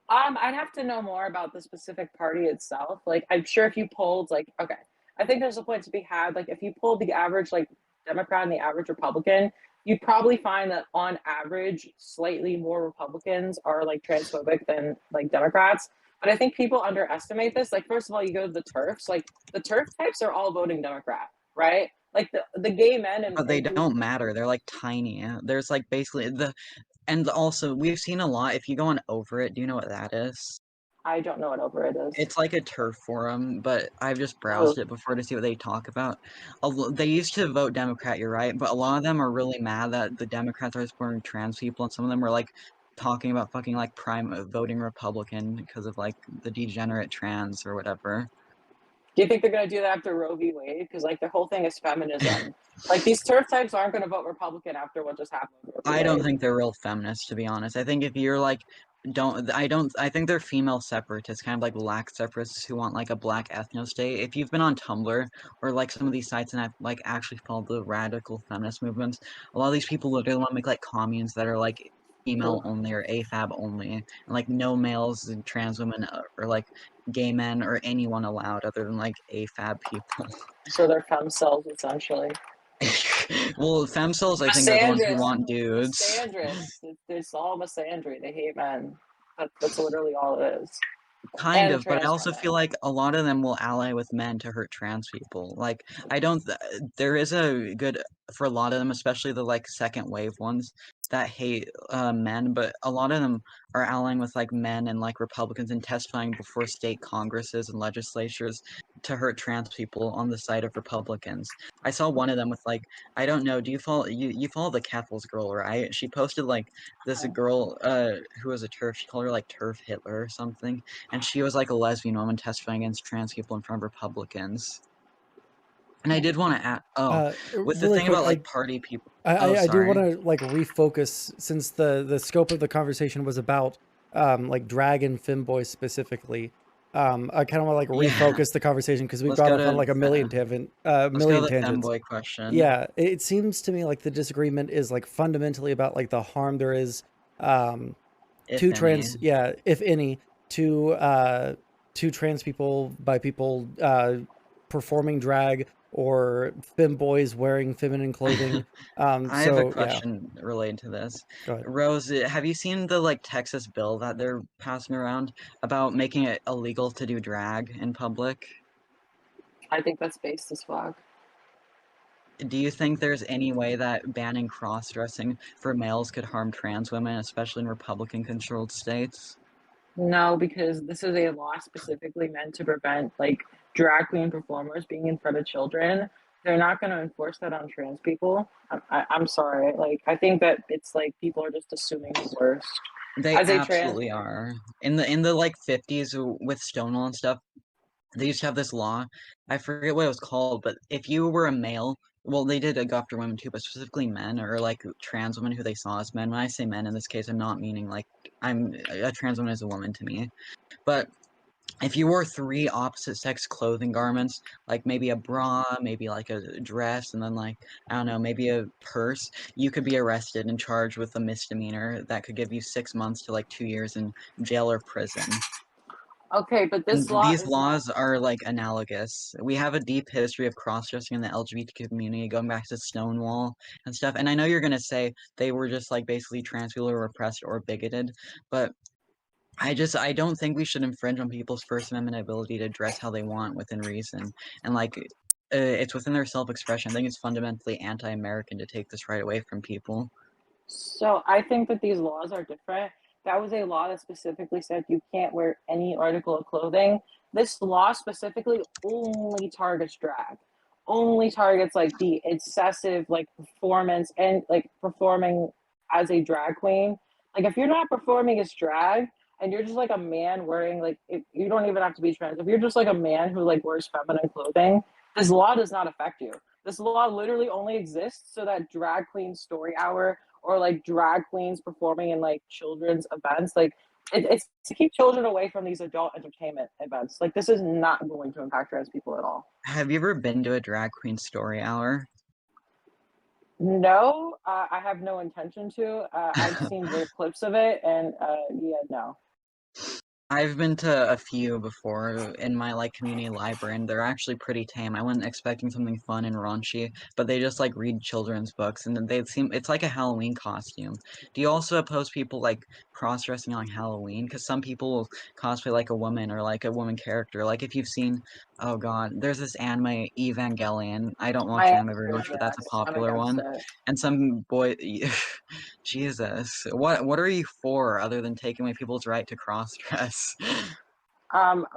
I'd have to know more about the specific party itself. Like, I'm sure if you polled, like, okay, I think there's a point to be had. Like, if you polled the average, like, Democrat and the average Republican, you'd probably find that on average, slightly more Republicans are like transphobic than like Democrats. But I think people underestimate this. Like, first of all, you go to the TERFs. Like, the TERF types are all voting Democrat, right? Like the gay men But they and who don't matter. They're like tiny. There's like basically and also we've seen a lot. If you go on Over It, do you know what that is? I don't know what over it is. It's like a turf forum, but I've just Oh, browsed it before to see what they talk about. They used to vote Democrat, you're right, but a lot of them are really mad that the Democrats are supporting trans people, and some of them were like talking about fucking like voting Republican because of like the degenerate trans or whatever. do you think they're going to do that after Roe v. Wade? Because like their whole thing is feminism. Like these turf types aren't going to vote Republican after what just happened with Roe v. I don't Wade. think they're real feminists, to be honest. I think if you're like, I think they're female separatists, kind of like black separatists who want like a black ethno state. If you've been on Tumblr or like some of these sites and have like actually followed the radical feminist movements, a lot of these people literally want to make like communes that are like female Ugh. only or AFAB only, and like no males and trans women or like gay men or anyone allowed other than like AFAB people. So they're fem cells essentially. Well, femcells I think are the ones who Misandrous. want dudes. Misandrous. It's all misandry. They hate men. That's literally all it is. Kind And of, but I trans also feel women. like a lot of them will ally with men to hurt trans people. Like, I don't, there is a good, for a lot of them, especially the like second wave ones that hate men, but a lot of them are allying with like men and like Republicans and testifying before state congresses and legislatures to hurt trans people on the side of Republicans. I saw one of them with like, I don't know, do you follow, you follow the Cathles girl, right? She posted like this girl who was a TERF, she called her like TERF Hitler or something, and she was like a lesbian woman testifying against trans people in front of Republicans. And I did want to add, with the Really thing quick, about like party people. Oh, I do want sorry. to like refocus, since the scope of the conversation was about like drag and femboys specifically. I kind of want to like Yeah, refocus the conversation because we let's got go off on to like a million let's go million to the tangents. femboy question. Yeah, it seems to me like the disagreement is like fundamentally about like the harm there is If to any. trans, yeah, if any, to trans people by people performing drag or femboys wearing feminine clothing. I have a So yeah, question related to this. go ahead. Rose, have you seen the like Texas bill that they're passing around about making it illegal to do drag in public? I think that's based as fuck. Do you think there's any way that banning cross-dressing for males could harm trans women, especially in Republican-controlled states? No, because this is a law specifically meant to prevent like drag queen performers being in front of children. They're not going to enforce that on trans people. I'm sorry. Like, I think that it's like people are just assuming the worst. They As a trans, absolutely are. In the like 50s with Stonewall and stuff, they used to have this law. I forget what it was called, but if you were a male, well, they did go after women too, but specifically men or like trans women who they saw as men. When I say men in this case, I'm not meaning like a trans woman is a woman to me. But if you wore 3 opposite sex clothing garments, like maybe a bra, maybe like a dress, and then like, I don't know, maybe a purse, you could be arrested and charged with a misdemeanor that could give you 6 months to like 2 years in jail or prison. okay, but this And law these is not. laws are like analogous. We have a deep history of cross-dressing in the LGBT community, going back to Stonewall and stuff. And I know you're gonna say they were just like basically trans people who were oppressed or bigoted, but I don't think we should infringe on people's First Amendment ability to dress how they want within reason. And like it's within their self-expression. I think it's fundamentally anti-American to take this right away from people. So I think that these laws are different. That was a law that specifically said you can't wear any article of clothing. This law specifically only targets drag, only targets like the excessive like performance and like performing as a drag queen. Like if you're not performing as drag and you're just like a man wearing like you don't even have to be trans. If you're just like a man who like wears feminine clothing, this law does not affect you. This law literally only exists so that drag queen story hour or like drag queens performing in like children's events. Like it's to keep children away from these adult entertainment events. Like this is not going to impact trans people at all. Have you ever been to a drag queen story hour? No, I have no intention to. I've seen little clips of it, and yeah, no. I've been to a few before in my like community library, and they're actually pretty tame. I wasn't expecting something fun and raunchy, but they just like read children's books, and they seem it's like a Halloween costume. Do you also oppose people like cross-dressing on Halloween? Because some people will cosplay like a woman or like a woman character. Like if you've seen, oh God, there's this anime Evangelion. I don't watch I anime very much, but that's a I'm popular against one. it. And some boy, Jesus, what are you for other than taking away people's right to cross-dress?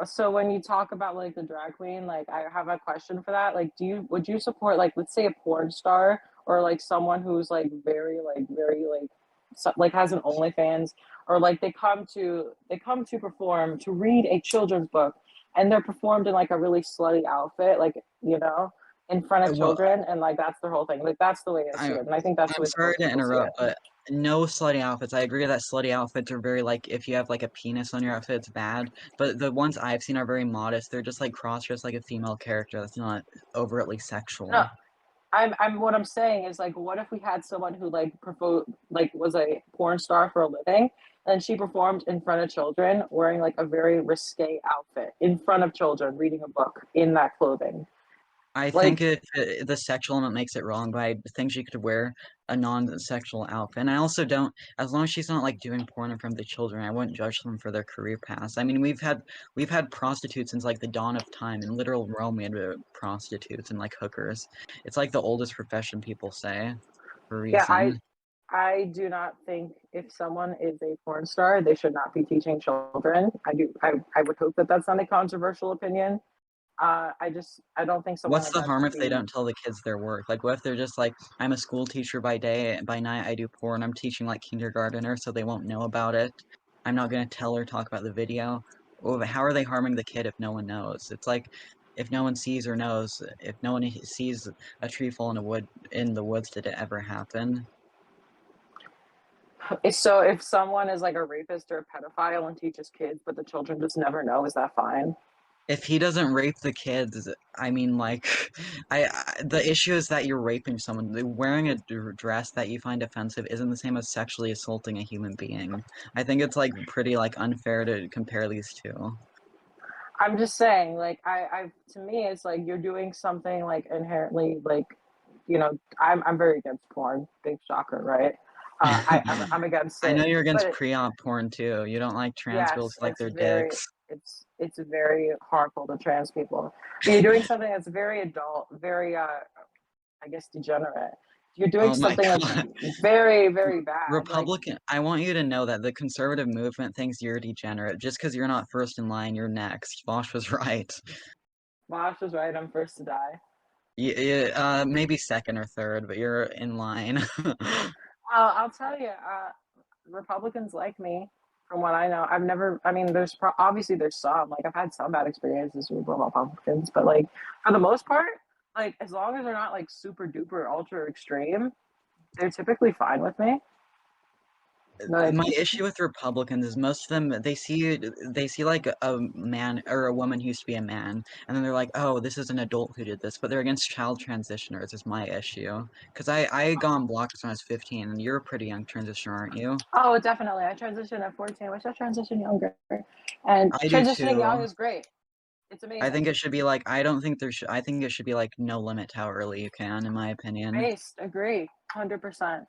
So when you talk about like the drag queen, like I have a question for that. Like, would you support like let's say a porn star or like someone who's like very like like has an OnlyFans or like they come to perform to read a children's book and they're performed in like a really slutty outfit, like in front of Well, children, and like that's the whole thing. Like that's the way I see I it, and I think that's the I'm way sorry most to people see interrupt, it. but no slutty outfits. I agree that slutty outfits are very like if you have like a penis on your outfit, it's bad. But the ones I've seen are very modest. They're just like cross-dressed like a female character that's not overtly No, sexual. I'm what I'm saying is like, what if we had someone who like was a porn star for a living, and she performed in front of children wearing like a very risque outfit in front of children, reading a book in that clothing. I Like, think the sexual element makes it wrong, but I think she could wear a non-sexual outfit. And I also don't, as long as she's not like doing porn in front of the children, I wouldn't judge them for their career paths. I mean, we've had prostitutes since like the dawn of time. In literal Rome, we had prostitutes and like hookers. It's like the oldest profession, people say, for a yeah, reason. I do not think if someone is a porn star, they should not be teaching children. I would hope that that's not a controversial opinion. I don't think someone What's like the that harm should if they be. don't tell the kids their work? Like, what if they're just like, I'm a school teacher by day, and by night I do porn, I'm teaching like kindergartner, so they won't know about it. I'm not gonna tell her talk about the video. Well, how are they harming the kid if no one knows? It's like, if no one sees or knows, if no one sees a tree fall in the woods, did it ever happen? So if someone is like a rapist or a pedophile and teaches kids, but the children just never know, is that fine? If he doesn't rape the kids, I mean, like, the issue is that you're raping someone. Wearing a dress that you find offensive isn't the same as sexually assaulting a human being. I think it's like pretty like unfair to compare these two. I'm just saying, like, to me, it's like you're doing something like inherently, like, you know, I'm very against porn. Big shocker, right? I'm against I it, know you're against but pre-op porn too. You don't like trans people yes, to like their dicks. it's very harmful to trans people. But you're doing something that's very adult, very I guess degenerate. You're doing Oh my something that's god. very, very bad. Like, Republican, I want you to know that the conservative movement thinks you're degenerate. Just because you're not first in line, you're next. Vosh was right. Vosh was right. I'm first to die. Maybe second or third, but you're in line. Well, I'll tell you, Republicans like me, from what I know. I've never. I mean, obviously there's some. Like, I've had some bad experiences with Republicans, but like for the most part, like as long as they're not like super duper ultra extreme, they're typically fine with me. Like, My issue with Republicans is most of them they see like a man or a woman who used to be a man, and then they're like, oh, this is an adult who did this, but they're against child transitioners is my issue. Because I got on blocked when I was 15, and you're a pretty young transitioner, aren't you? oh, definitely. I transitioned at 14. I wish I transitioned younger. And I do transitioning too. young is great. It's I think amazing. it should be like I think it should be like no limit to how early you can, in my opinion. Based, agree, 100%.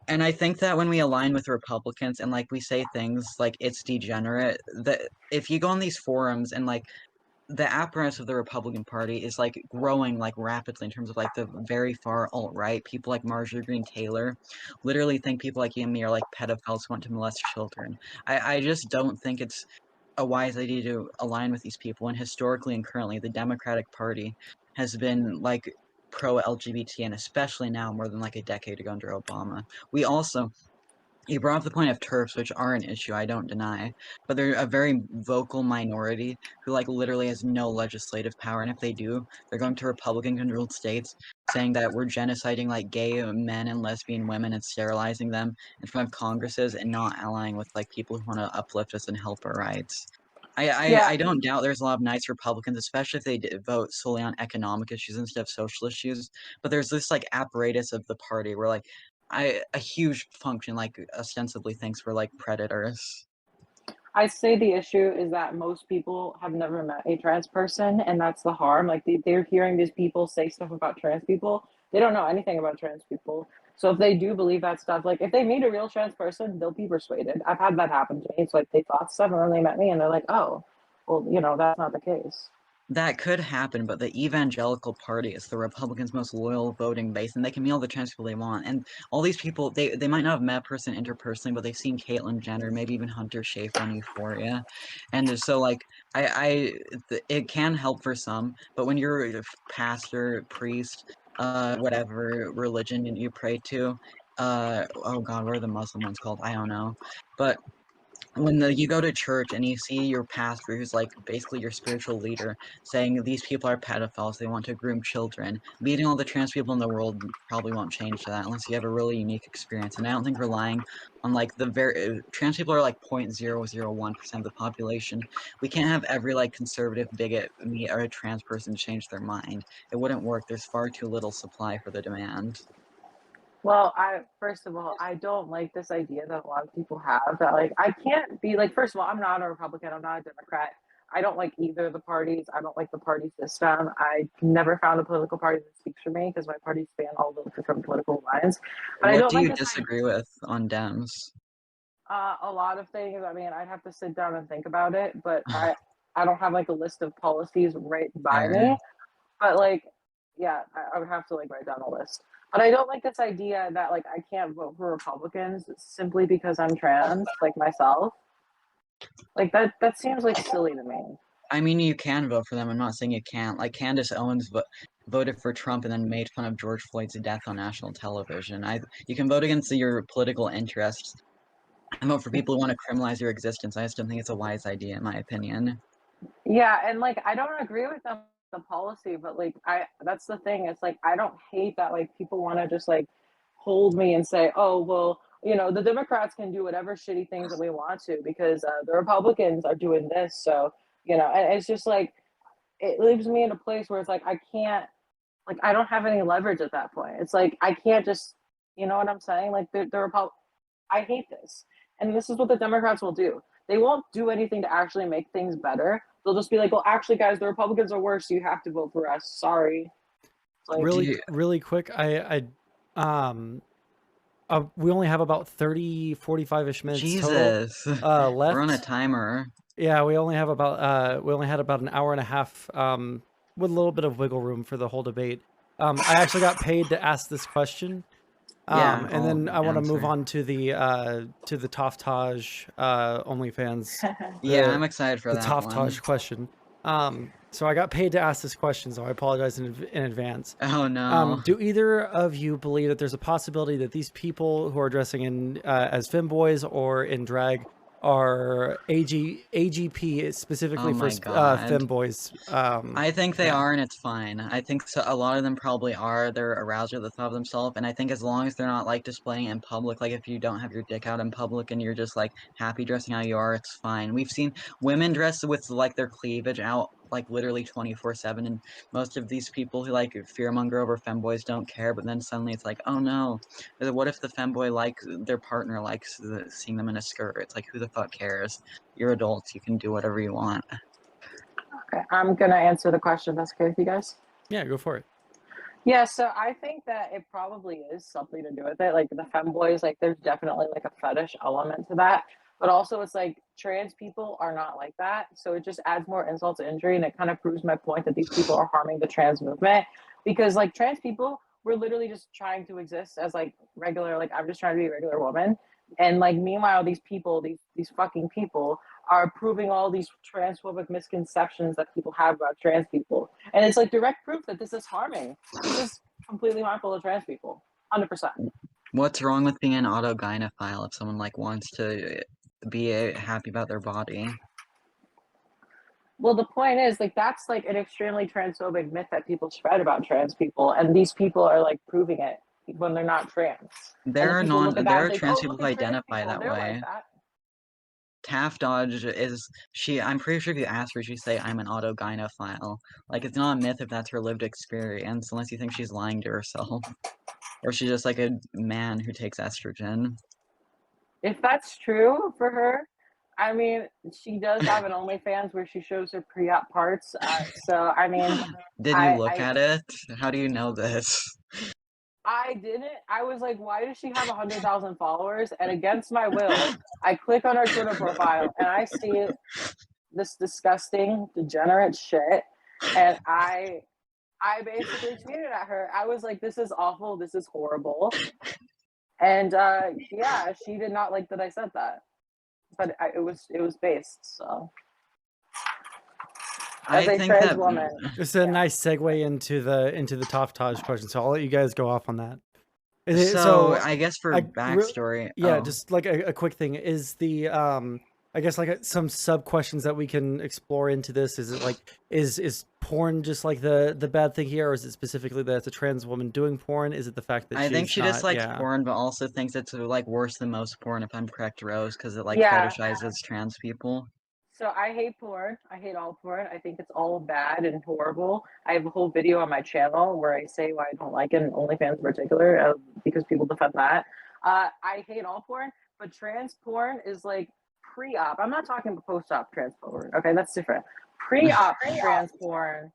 And I think that when we align with Republicans and like we say things like it's degenerate, that if you go on these forums and like the apparatus of the Republican Party is like growing like rapidly in terms of like the very far alt-right, people like Marjorie Greene Taylor literally think people like you and me are like pedophiles who want to molest children. I just don't think it's a wise idea to align with these people. And historically and currently, the Democratic Party has been like pro-LGBT, and especially now more than like a decade ago under Obama. We also You brought up the point of TERFs, which are an issue, I don't deny, but they're a very vocal minority who like literally has no legislative power, and if they do, they're going to Republican-controlled states saying that we're genociding like gay men and lesbian women and sterilizing them in front of Congresses and not allying with like people who want to uplift us and help our rights. Yeah, I don't doubt there's a lot of nice Republicans, especially if they vote solely on economic issues instead of social issues. But there's this like apparatus of the party where like a huge function like ostensibly thinks we're like predators. I say the issue is that most people have never met a trans person, and that's the harm. Like, they're hearing these people say stuff about trans people. They don't know anything about trans people. So if they do believe that stuff, like if they meet a real trans person, they'll be persuaded. I've had that happen to me. It's like they thought stuff and then they met me and they're like, oh, well, that's not the case. That could happen, but the evangelical party is the Republicans' most loyal voting base, and they can meet all the trans people they want. And all these people, they might not have met a person interpersonally, but they've seen Caitlyn Jenner, maybe even Hunter Schafer on Euphoria. And so, like, it can help for some, but when you're a pastor, priest, whatever religion you pray to, oh God, what are the Muslim ones called? I don't know. But when you go to church and you see your pastor, who's like basically your spiritual leader, saying these people are pedophiles, they want to groom children, meeting all the trans people in the world probably won't change that unless you have a really unique experience. And I don't think relying on like the very trans people are like 0.001% of the population. We can't have every like conservative bigot meet or a trans person change their mind. It wouldn't work. There's far too little supply for the demand. Well, first of all, I don't like this idea that a lot of people have that like I can't be like, first of all, I'm not a Republican, I'm not a Democrat. I don't like either of the parties. I don't like the party system. I never found a political party that speaks for me because my parties span all the different political lines. But I What don't do like you this disagree with on Dems? a lot of things. I mean, I'd have to sit down and think about it, but I don't have like a list of policies right by Fair. me. But like, yeah, I would have to like write down a list. But I don't like this idea that like I can't vote for Republicans simply because I'm trans, like myself. Like that seems like silly to me. I mean, you can vote for them. I'm not saying you can't. Like Candace Owens voted for Trump and then made fun of George Floyd's death on national television. You can vote against your political interests and vote for people who want to criminalize your existence. I just don't think it's a wise idea, in my opinion. Yeah, and like I don't agree with them the policy, but like I that's the thing. It's like I don't hate that like people want to just like hold me and say, "Oh, well, the Democrats can do whatever shitty things that we want to because the Republicans are doing this." So, and it's just like it leaves me in a place where it's like I can't like I don't have any leverage at that point. It's like I can't just, you know what I'm saying? Like I hate this. And this is what the Democrats will do. They won't do anything to actually make things better. they'll just be like, well, actually, guys, the Republicans are worse, so you have to vote for us. Sorry. It's like, Really quick, we only have about 30, 45-ish minutes Jesus. total left. We're on a timer. Yeah, we only had about an hour and a half with a little bit of wiggle room for the whole debate. I actually got paid to ask this question. Yeah, and then I want to move answer. on to the Toftage OnlyFans. Yeah, I'm excited for the that Toftage one. question. So I got paid to ask this question, so I apologize in advance. Oh no. Do either of you believe that there's a possibility that these people who are dressing in as femboys or in drag are AGP specifically Oh for my God. femboys? I think they yeah. are, and it's fine. I think so. A lot of them probably are. They're aroused at the thought of themselves, and I think as long as they're not like displaying it in public, like if you don't have your dick out in public and you're just like happy dressing how you are, it's fine. We've seen women dress with like their cleavage out like literally 24/7, and most of these people who like fearmonger over femboys don't care. But then suddenly it's like, oh no, what if the femboy likes their partner likes seeing them in a skirt? It's like, who the fuck cares? You're adults. You can do whatever you want. okay, I'm going to answer the question. That's okay with you guys? Yeah, go for it. Yeah, so I think that it probably is something to do with it. Like the femboys, like there's definitely like a fetish element to that. But also it's like trans people are not like that. So it just adds more insult to injury, and it kind of proves my point that these people are harming the trans movement. Because like trans people, we're literally just trying to exist as like regular, like I'm just trying to be a regular woman. And like meanwhile, these people, these fucking people are proving all these transphobic misconceptions that people have about trans people. And it's like direct proof that this is harming. This is completely harmful to trans people. 100%. What's wrong with being an autogynephile if someone like wants to be happy about their body? Well, the point is, like, that's like an extremely transphobic myth that people spread about trans people, and these people are like proving it when they're not trans. There are Think, trans oh, people look who at trans identify people, that they're way. like that. Taft Dodge is I'm pretty sure if you ask her, she'd say I'm an autogynephile. Like it's not a myth if that's her lived experience, unless you think she's lying to herself. Or she's just like a man who takes estrogen. If that's true for her, I mean, she does have an OnlyFans where she shows her pre-op parts. So I mean, Did you look at it? How do you know this? I didn't. I was like, why does she have 100,000 followers? And against my will, I click on her Twitter profile and I see this disgusting, degenerate shit. And I basically tweeted at her. I was like, this is awful. This is horrible. And yeah, she did not like that I said that. But it was based, so. As a trans woman. It's a nice segue into the Toftage question, so I'll let you guys go off on that. So I guess for backstory, just like a quick thing is the I guess like some sub questions that we can explore into this. Is it like is porn just like the bad thing here, or is it specifically that it's a trans woman doing porn? Is it the fact that I think she just likes porn, but also thinks it's like worse than most porn, if I'm correct, Rose, because it like fetishizes trans people. So I hate porn. I hate all porn. I think it's all bad and horrible. I have a whole video on my channel where I say why I don't like it, and OnlyFans in particular, because people defend that. I hate all porn, but trans porn is like pre-op. I'm not talking about post-op trans porn. Okay, that's different. Pre-op trans porn,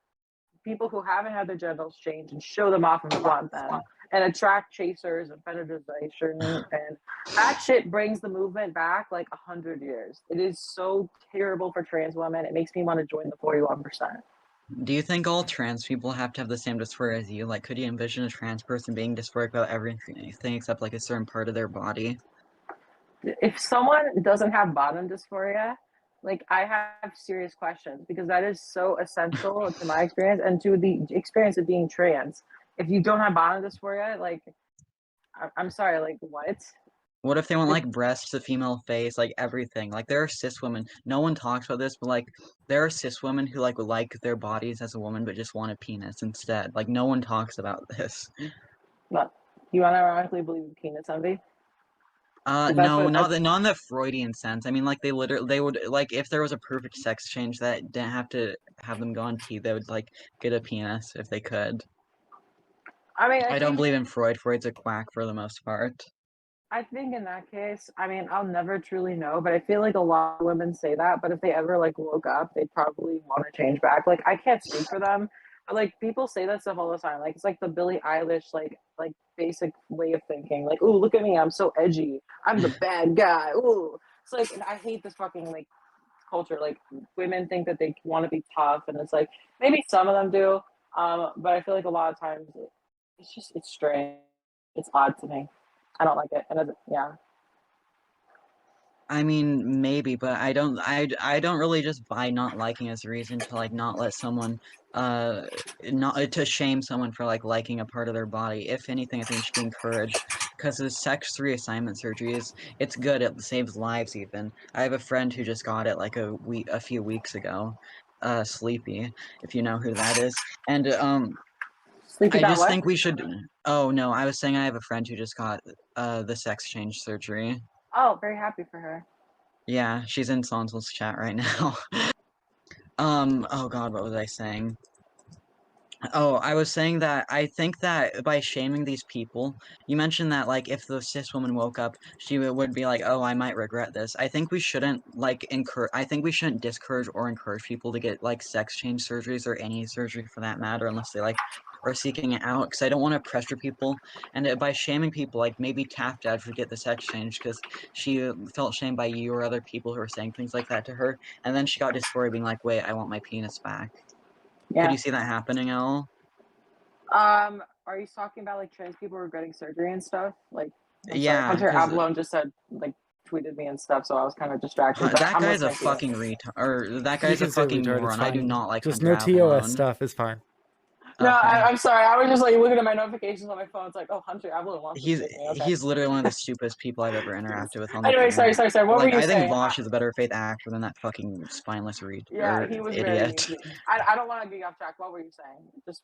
people who haven't had their genitals changed and show them off and flaunt them and attract chasers and fetishization, and that shit brings the movement back like 100 years. It is so terrible for trans women. It makes me want to join the 41%. Do you think all trans people have to have the same dysphoria as you? Like, could you envision a trans person being dysphoric about everything except like a certain part of their body? If someone doesn't have bottom dysphoria, like I have serious questions, because that is so essential to my experience and to the experience of being trans. If you don't have bottom dysphoria, like I'm sorry, like what? What if they want like breasts, a female face, like everything? Like there are cis women. No one talks about this, but like there are cis women who like their bodies as a woman, but just want a penis instead. Like no one talks about this. But you unironically believe in penis envy? No, not in the Freudian sense. I mean, like they would like if there was a perfect sex change that didn't have to have them go on T, they would like get a penis if they could. I mean, I don't believe in Freud. Freud's a quack for the most part. I think in that case, I mean, I'll never truly know, but I feel like a lot of women say that, but if they ever like woke up, they'd probably want to change back. Like I can't speak for them, but like people say that stuff all the time. Like it's like the Billie Eilish like basic way of thinking. Like, ooh, look at me, I'm so edgy. I'm the bad guy. Ooh. It's like and I hate this fucking like culture. Like women think that they want to be tough and it's like maybe some of them do. But I feel like a lot of times it's strange. It's odd to me. I don't like it. And yeah. I mean, maybe, but I don't really just buy not liking as a reason to like not let someone not to shame someone for like liking a part of their body. If anything, I think it should be encouraged because the sex reassignment surgeries, it's good. It saves lives even. I have a friend who just got it like a few weeks ago. Sleepy, if you know who that is. And Sleepy I got just what? think we should. Oh no, I was saying I have a friend who just got the sex change surgery. Oh, very happy for her. Yeah, she's in Sonsol's chat right now. Oh god, what was I saying? Oh, I was saying that I think that by shaming these people, you mentioned that like if the cis woman woke up, she would be like, "Oh, I might regret this." I think we shouldn't like encourage. I think we shouldn't discourage or encourage people to get like sex change surgeries or any surgery for that matter, unless they like are seeking it out. Because I don't want to pressure people, and by shaming people, like maybe Taft Dad should get the sex change because she felt shamed by you or other people who were saying things like that to her, and then she got dysphoria, being like, "Wait, I want my penis back." Could Yeah. you see that happening, Elle? Are you talking about like trans people regretting surgery and stuff? Like, I'm sorry, Yeah, Hunter because Avalon just said like tweeted me and stuff, so I was kind of distracted. But that I'm guy's a listening to you. fucking retard, or that You guy's a can say fucking retard. It's moron. I do fine. not like Just Hunter no TOS Avalon. stuff is fine. No, Okay. I'm sorry. I was just like looking at my notifications on my phone. It's like, oh, Hunter Avalon wants to He's speak to me. Okay. he's literally one of the stupidest people I've ever interacted with on the Anyway, internet. sorry. What were Like, you I think saying? Vosh is a better faith actor than that fucking spineless Yeah, he was very idiot. easy. I don't want to get off track. What were you saying? Just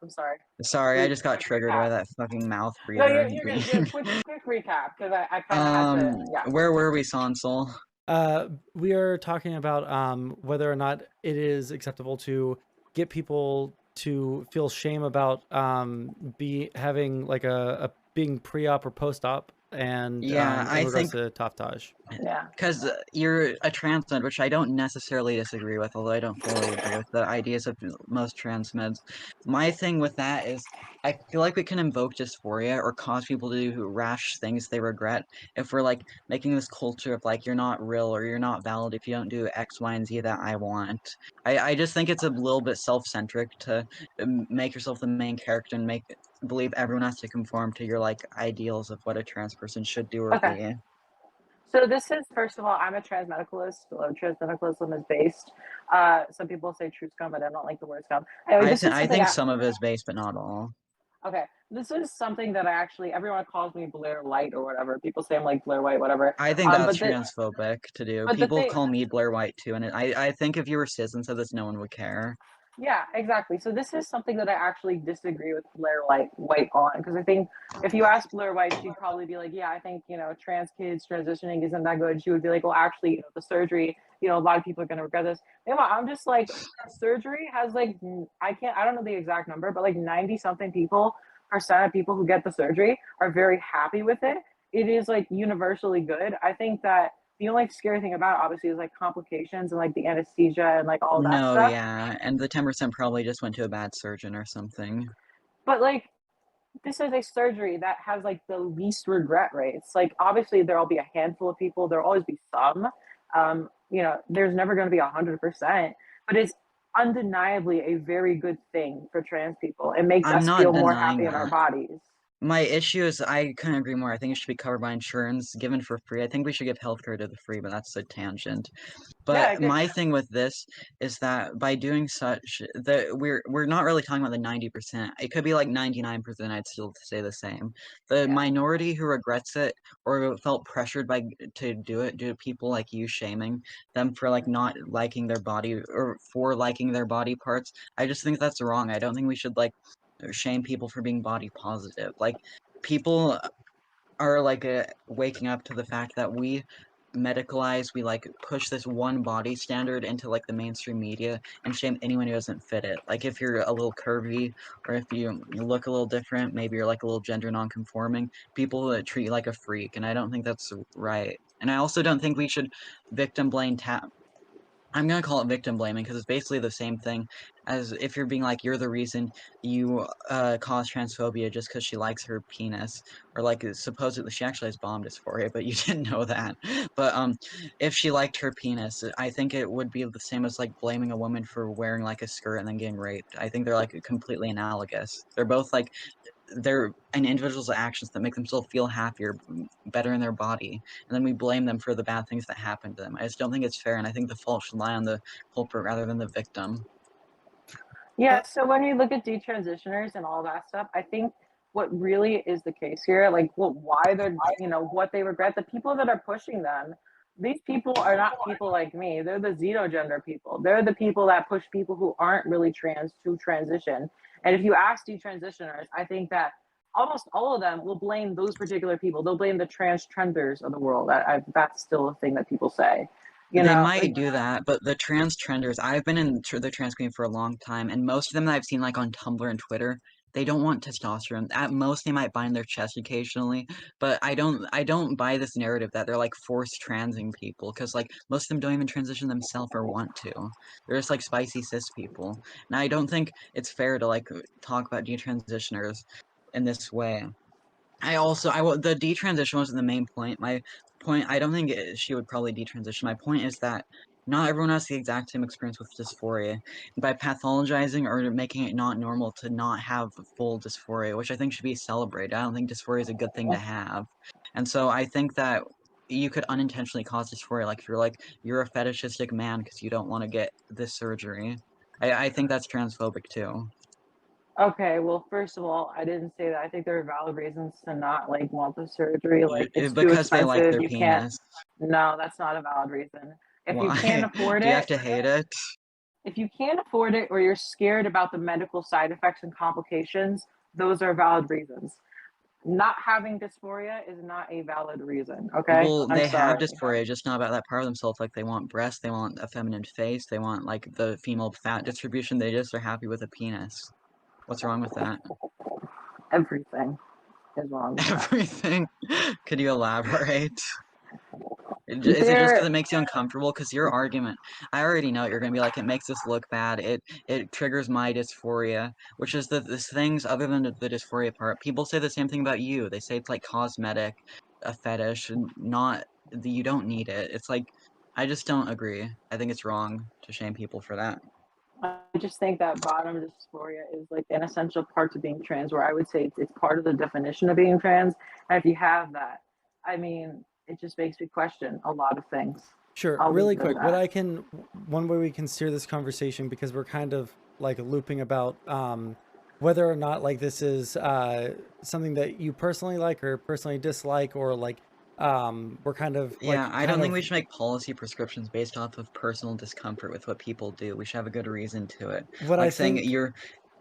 I'm sorry. Sorry, I just got Quick triggered by recap. that fucking mouth No, breather. you're good. Good. Quick recap because I kind of had to. Yeah. Where were we, Sonsol? We are talking about whether or not it is acceptable to get people to feel shame about having like a being pre-op or post-op and Yeah, in I regards think to taftage. Yeah. because you're a trans med, which I don't necessarily disagree with, although I don't fully agree with the ideas of most trans meds. My thing with that is I feel like we can invoke dysphoria or cause people to do rash things they regret if we're like making this culture of like you're not real or you're not valid if you don't do X, Y, and Z that I want. I just think it's a little bit self-centric to make yourself the main character and believe everyone has to conform to your like ideals of what a trans person should do or Okay. be. So this is first of all, I'm a transmedicalist. So transmedicalism is based. Some people say true scum, but I don't like the word scum. Anyway, this is I something. think some of it is based, but not all. Okay, this is something that I actually everyone calls me Blair Light or whatever. People say I'm like Blair White, whatever. I think that's But transphobic to do. the People thing, call me Blair White too, and I think if you were cis and said this, no one would care. yeah, exactly. So this is something that I actually disagree with Blair White on because I think if you ask Blair White, she'd probably be like, yeah, I think trans kids transitioning isn't that good. She would be like, well, actually, the surgery, a lot of people are gonna regret this. I'm just like, surgery has like I don't know the exact number, but like 90 something percent of people who get the surgery are very happy with it. It is like universally good. I think that the only scary thing about it obviously is like complications and like the anesthesia and like all that No, stuff. yeah, and the 10% probably just went to a bad surgeon or something. But like this is a surgery that has like the least regret rates. Like obviously there'll be a handful of people, there'll always be some. There's never going to be 100%, but it's undeniably a very good thing for trans people. It makes I'm us not feel more denying happy in our that. bodies. My issue is I couldn't agree more. I think it should be covered by insurance, given for free. I think we should give healthcare to the free, but that's a tangent. Yeah, I But agree. my thing with this is that by doing such, that we're not really talking about the 90%. It could be like 99%. I'd still say the same. The Yeah. minority who regrets it or felt pressured to do it due to people like you shaming them for like not liking their body or for liking their body parts. I just think that's wrong. I don't think we should like shame people for being body positive. Like people are like waking up to the fact that we medicalize, we like push this one body standard into like the mainstream media and shame anyone who doesn't fit it. Like if you're a little curvy or if you look a little different, maybe you're like a little gender non-conforming, people treat you like a freak, and I don't think that's right. And I also don't think we should victim blame I'm gonna call it victim blaming because it's basically the same thing as if you're being like, you're the reason you cause transphobia just because she likes her penis, or like supposedly she actually has bomb dysphoria, but you didn't know that. But if she liked her penis, I think it would be the same as like blaming a woman for wearing like a skirt and then getting raped. I think they're like completely analogous. They're both like they're an individual's actions that make themselves feel happier, better in their body, and then we blame them for the bad things that happen to them. I just don't think it's fair, and I think the fault should lie on the culprit rather than the victim. Yeah, Uh, so when you look at detransitioners and all that stuff, I think what really is the case here, like why they're, what they regret, the people that are pushing them, these people are not people like me. They're the xenogender people. They're the people that push people who aren't really trans to transition. And if you ask detransitioners, I think that almost all of them will blame those particular people. They'll blame the trans trenders of the world. That's still a thing that people say. They might Like, do that, but the trans trenders, I've been in the trans community for a long time, and most of them that I've seen like on Tumblr and Twitter, they don't want testosterone. At most, they might bind their chest occasionally, but I don't buy this narrative that they're like forced transing people, because like most of them don't even transition themselves or want to. They're just like spicy cis people, and I don't think it's fair to like talk about detransitioners in this way. The detransition wasn't the main point. My point, I don't think she would probably detransition. My point is that not everyone has the exact same experience with dysphoria. By pathologizing or making it not normal to not have full dysphoria, which I think should be celebrated. I don't think dysphoria is a good thing to have. And so I think that you could unintentionally cause dysphoria, like if you're a fetishistic man because you don't want to get this surgery. I think that's transphobic too. okay, well, first of all, I didn't say that. I think there are valid reasons to not like want the surgery. Like it's too Because they like expensive. their You can't. penis. No, that's not a valid reason. If you can't Why? afford Do you have it, to hate it? if you can't afford it or you're scared about the medical side effects and complications, those are valid reasons. Not having dysphoria is not a valid reason. Okay, Well, I'm they have sorry. dysphoria, just not about that part of themselves. Like, they want breasts, they want a feminine face, they want, like, the female fat distribution. They just are happy with a penis. What's wrong with that? Everything is wrong with that. Everything. Could you elaborate? Is it just because There, it makes you uncomfortable? Because your argument, I already know you're gonna be like, it makes us look bad. It triggers my dysphoria, which is the things other than the dysphoria part. People say the same thing about you. They say it's like cosmetic, a fetish, and not you don't need it. It's like I just don't agree. I think it's wrong to shame people for that. I just think that bottom dysphoria is like an essential part to being trans, where I would say it's part of the definition of being trans. And if you have that, I mean, it just makes me question a lot of things. Sure, I'll leave really it at quick. that. One way we can steer this conversation, because we're kind of like looping about whether or not like this is something that you personally like or personally dislike, or like we're kind of Yeah, like I don't think we should make policy prescriptions based off of personal discomfort with what people do. We should have a good reason to it. what I Like saying think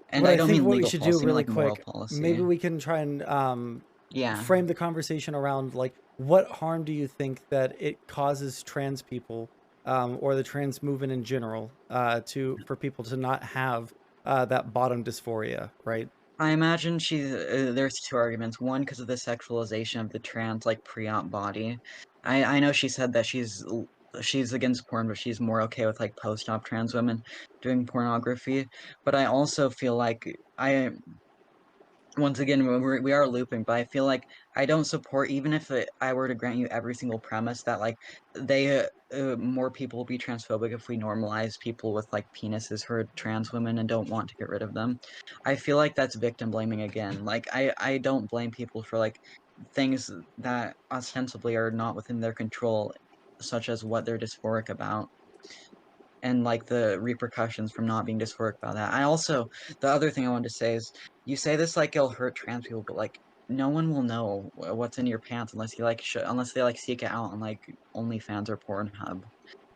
and I don't mean what we legal should do policy, I mean really like moral quick. Maybe policy. we can try and Yeah. frame the conversation around like what harm do you think that it causes trans people or the trans movement in general to for people to not have that bottom dysphoria, right? I imagine there's two arguments. One, because of the sexualization of the trans, like, pre-op body. I know she said that she's against porn, but she's more okay with, like, post-op trans women doing pornography. But I also feel like once again, we are looping, but I feel like I don't support, even if I were to grant you every single premise that, like, more people will be transphobic if we normalize people with, like, penises who are trans women and don't want to get rid of them. I feel like that's victim blaming again. Like, I don't blame people for, like, things that ostensibly are not within their control, such as what they're dysphoric about, and like the repercussions from not being dysphoric about that. The other thing I wanted to say is, you say this like it'll hurt trans people, but like no one will know what's in your pants unless you like unless they like seek it out on like OnlyFans or Pornhub.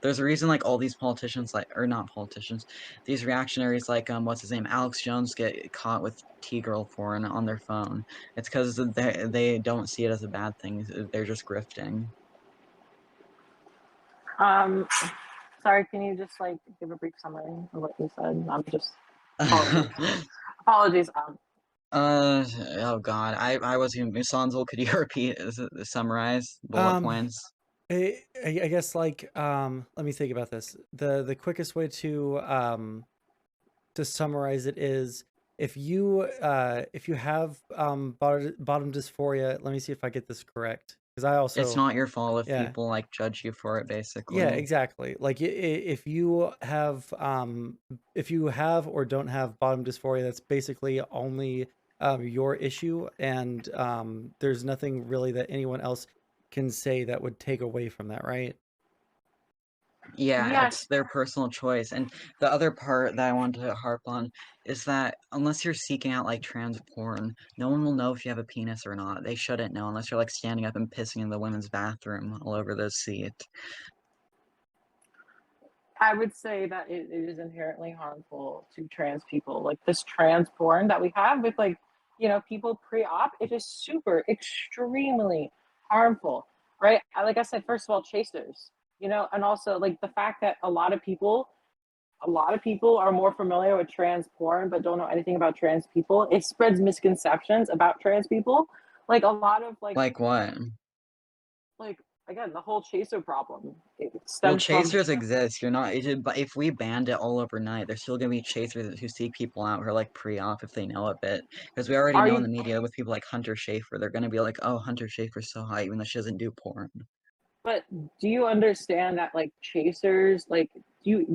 There's a reason like all these politicians or not politicians, these reactionaries like what's his name, Alex Jones, get caught with T-girl porn on their phone. It's because they don't see it as a bad thing. They're just grifting. Um, sorry, can you just like give a brief summary of what you said? I'm just apologies. Apologies. Oh god, I was gonna Sondsol, could you repeat, summarize bullet Um, points? I guess like let me think about this. The quickest way to summarize it is if you have bottom dysphoria, let me see if I get this correct, because I It's also not your fault if yeah. people like judge you for it, Yeah, basically. exactly. Like if you have or don't have bottom dysphoria, that's basically only your issue, and there's nothing really that anyone else can say that would take away from that, right? Yeah, Yes, it's their personal choice. And the other part that I wanted to harp on is that unless you're seeking out like trans porn, no one will know if you have a penis or not. They shouldn't know unless you're like standing up and pissing in the women's bathroom all over the seat. I would say that it is inherently harmful to trans people. Like this trans porn that we have with like, you know, people pre-op, it is super extremely harmful, right? Like I said, first of all, chasers, you know, and also like the fact that a lot of people are more familiar with trans porn but don't know anything about trans people. It spreads misconceptions about trans people. Like a lot of Like what? like again, the whole chaser problem, it Well, stems from chasers exist. You're not. But if we banned it all overnight, there's still gonna be chasers who seek people out who are like pre-op if they know a bit. Because we already are know in the you media with people like Hunter Schafer, they're gonna be like, "Oh, Hunter Schafer's so hot," even though she doesn't do porn. but do you understand that like chasers like can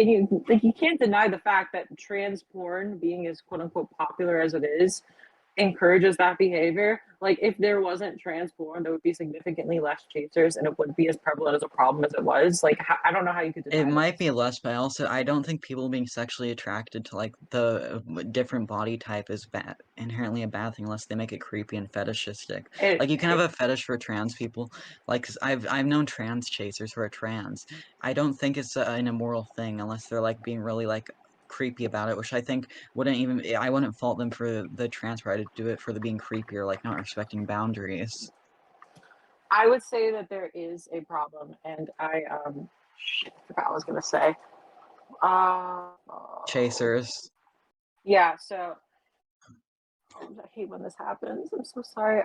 you like you can't deny the fact that trans porn being as quote unquote popular as it is encourages that behavior. Like if there wasn't trans porn, there would be significantly less chasers and it wouldn't be as prevalent as a problem as it was. Like I don't know how you could It deny might this. be less, but I don't think people being sexually attracted to like the different body type is bad, inherently a bad thing unless they make it creepy and fetishistic. it, Like you can have it a fetish for trans people. Like 'cause I've known trans chasers who are trans. I don't think it's an immoral thing unless they're like being really like creepy about it, which I think wouldn't even I wouldn't fault them for the trans pride to do it for the being creepy or like not respecting boundaries. I would say that there is a problem, and shit, I forgot what I was gonna say. Oh, Chasers. yeah. So I hate when this happens. I'm so sorry.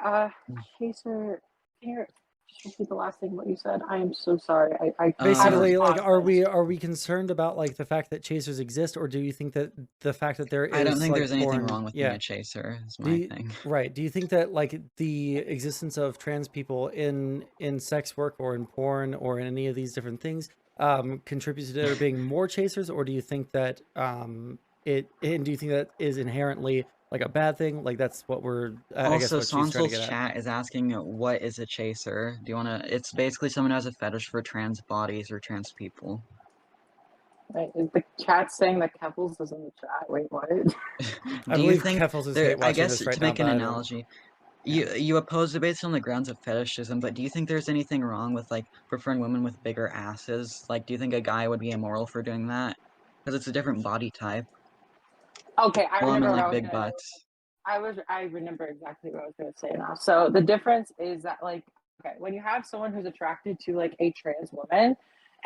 Chaser, can you just repeat the last thing what you said? I am so sorry. I kind of Basically, just like, paused this. are we concerned about like the fact that chasers exist, or do you think that the fact that there I don't is think like there's anything porn, wrong with being yeah? a chaser, is Do my you, thing. right? Do you think that like the existence of trans people in sex work or in porn or in any of these different things contributes to there being more chasers, or do you think that do you think that is inherently like a bad thing? Like that's what we're I guess Also, what she's trying to Sonsol's get at. chat is asking what is a chaser? Do you wanna it's basically someone who has a fetish for trans bodies or trans people. Right? Is the chat saying that Keffels is in the chat? Wait, what? I Do you believe think Keffels is there hate I watching guess this right to now, make but an I don't. analogy, Yeah. you oppose it based on the grounds of fetishism, but do you think there's anything wrong with like preferring women with bigger asses? Like do you think a guy would be immoral for doing that? Because it's a different body type. Okay, I Well, I remember mean what I like was big gonna. butts. I remember exactly what I was gonna say now. So the difference is that like okay, when you have someone who's attracted to like a trans woman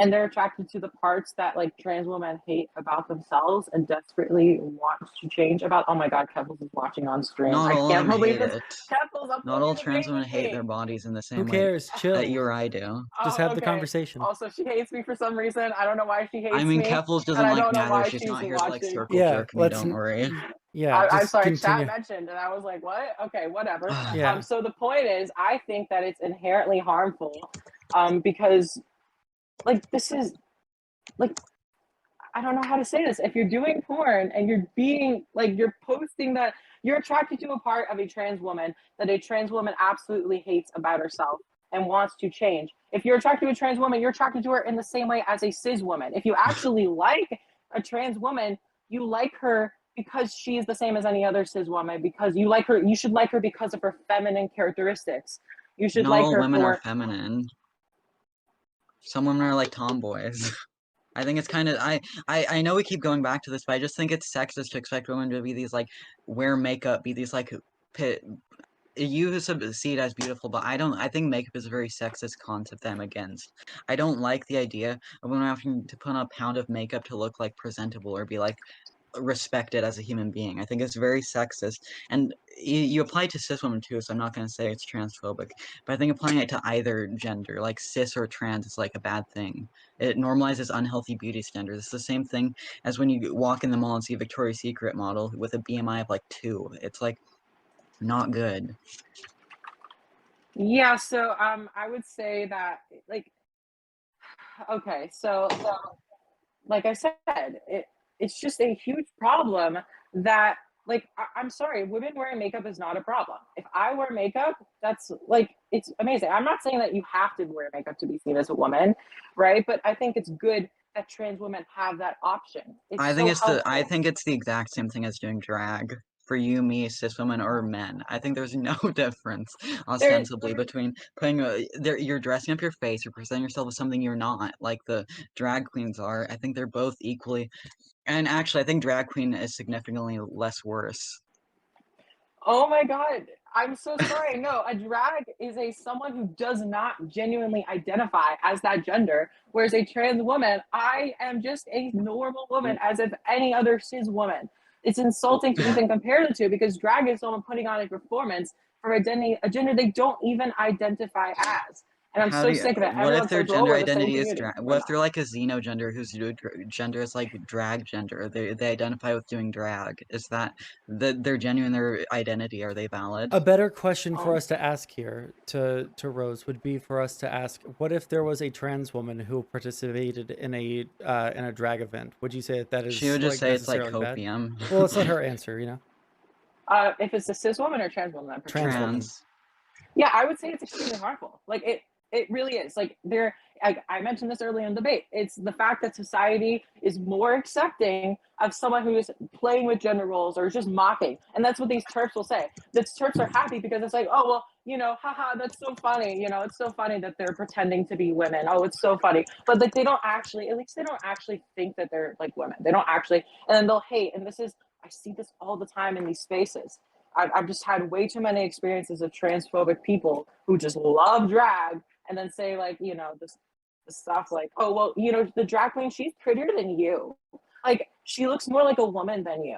and they're attracted to the parts that like trans women hate about themselves and desperately want to change about. Oh my god, Kevels is watching on stream. Not I all of can't them believe hate this. it. Kevels, I'm Not playing all the trans game women with hate their me. bodies in the Who same way cares? that Chill. you or I do. Just Oh, have the okay. conversation. Also, she hates me for some reason. I don't know why she I hates mean, me, Keffels and doesn't I like don't me know either. why She's she's not here to like watching. circle Yeah, jerk me, let's don't worry. yeah, I'm just sorry, chat continue. mentioned, and I was like, what? Okay, whatever. Yeah. So the point is, I think that it's inherently harmful, because, like, this is, like, I don't know how to say this. If you're doing porn and you're being, like, you're posting that you're attracted to a part of a trans woman that a trans woman absolutely hates about herself and wants to change. If you're attracted to a trans woman, you're attracted to her in the same way as a cis woman. If you actually like a trans woman, you like her because she is the same as any other cis woman, because you like her, you should like her because of her feminine characteristics. You should Not like all her women are for feminine. Some women are like tomboys. I think it's kind of I know we keep going back to this, but I just think it's sexist to expect women to be these like wear makeup, be these like pit you see it as beautiful, but I don't. I think makeup is a very sexist concept that I'm against. I don't like the idea of when having to put on a pound of makeup to look like presentable or be like respected as a human being. I think it's very sexist, and you apply it to cis women too, so I'm not going to say it's transphobic, but I think applying it to either gender, like cis or trans, is like a bad thing. It normalizes unhealthy beauty standards. It's the same thing as when you walk in the mall and see a Victoria's Secret model with a BMI of like 2. It's like not good. Yeah, so I would say that like okay, so like I said, it's just a huge problem that like I'm sorry, women wearing makeup is not a problem. If I wear makeup, that's like it's amazing. I'm not saying that you have to wear makeup to be seen as a woman, right? But I think it's good that trans women have that option. It's I think so it's the I helpful. think it's the exact same thing as doing drag for you, me, cis women, or men. I think there's no difference There, ostensibly between putting you're dressing up your face, you're presenting yourself as something you're not, like the drag queens are. I think they're both equally, and actually, I think drag queen is significantly less worse. oh my God. I'm so sorry. No, a drag is a someone who does not genuinely identify as that gender. Whereas a trans woman, I am just a normal woman as if any other cis woman. It's insulting to even compare the two because drag is someone putting on a performance for identity, a gender they don't even identify as. And I'm How so do you, sick of it. what if Everyone their says, well, gender we're the same identity is community. drag? We're What if not. they're like a xenogender whose gender is like drag gender? They identify with doing drag. Is that their genuine their identity? Are they valid? A better question for Um, us to ask here to Rose would be for us to ask, what if there was a trans woman who participated in a drag event? Would you say that that She is would just like say it's like necessarily bad? copium. Well, let's let her answer, if it's a cis woman or trans woman that trans participates. woman. Trans. Yeah, I would say it's extremely harmful. Like it really is. Like there, I mentioned this earlier in the debate. It's the fact that society is more accepting of someone who is playing with gender roles or just mocking, and that's what these TERFs will say. The TERFs are happy because it's like, oh well, haha, that's so funny. It's so funny that they're pretending to be women. Oh, it's so funny. But like they don't actually, at least they don't actually think that they're like women. They don't actually, and then they'll hate. And this is, I see this all the time in these spaces. I've just had way too many experiences of transphobic people who just love drag and then say like, this stuff like, oh, well, the drag queen, she's prettier than you. Like, she looks more like a woman than you.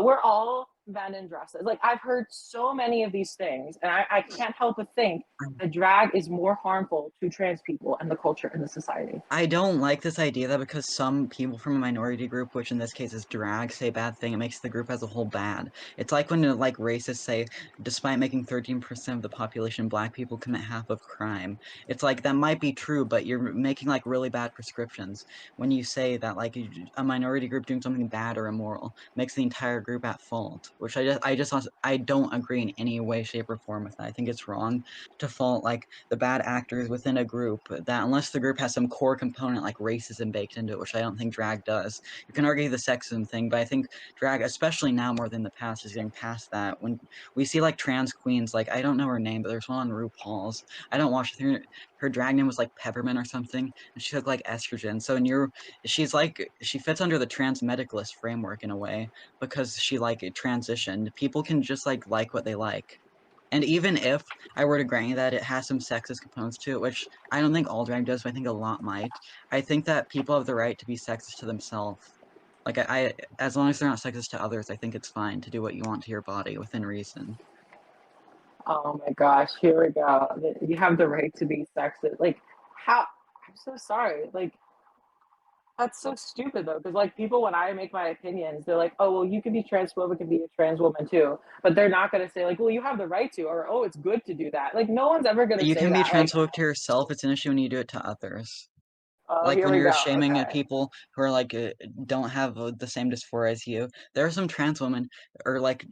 We're all men in dresses. Like, I've heard so many of these things, and I can't help but think that drag is more harmful to trans people and the culture and the society. I don't like this idea that because some people from a minority group, which in this case is drag, say bad thing, it makes the group as a whole bad. It's like when like racists say, despite making 13% of the population black people commit half of crime. It's like that might be true, but you're making like really bad prescriptions when you say that like a minority group doing something bad or immoral makes the entire group at fault, which I don't agree in any way, shape, or form with that. I think it's wrong to fault like the bad actors within a group that unless the group has some core component like racism baked into it, which I don't think drag does. You can argue the sexism thing, but I think drag, especially now more than the past, is getting past that. When we see like trans queens, like I don't know her name, but there's one on RuPaul's. I don't watch her drag name was like Peppermint or something, and she took like estrogen. So she fits under the trans medicalist framework in a way because she like transitioned. People can just like what they like. And even if I were to grant you that it has some sexist components to it, which I don't think all drag does, but I think a lot might, I think that people have the right to be sexist to themselves. Like, as long as they're not sexist to others, I think it's fine to do what you want to your body within reason. Oh my gosh, here we go. You have the right to be sexist. Like, how? I'm so sorry. Like, that's so stupid though, because like people, when I make my opinions, they're like, "Oh, well, you can be transphobic and be a trans woman too," but they're not going to say like, "Well, you have the right to," or "Oh, it's good to do that." Like, no one's ever going to You say can be that. Like, transphobic to yourself, it's an issue when you do it to others. oh, Like here when we you're go. shaming Okay. people who are like don't have the same dysphoria as you. There are some trans women, or like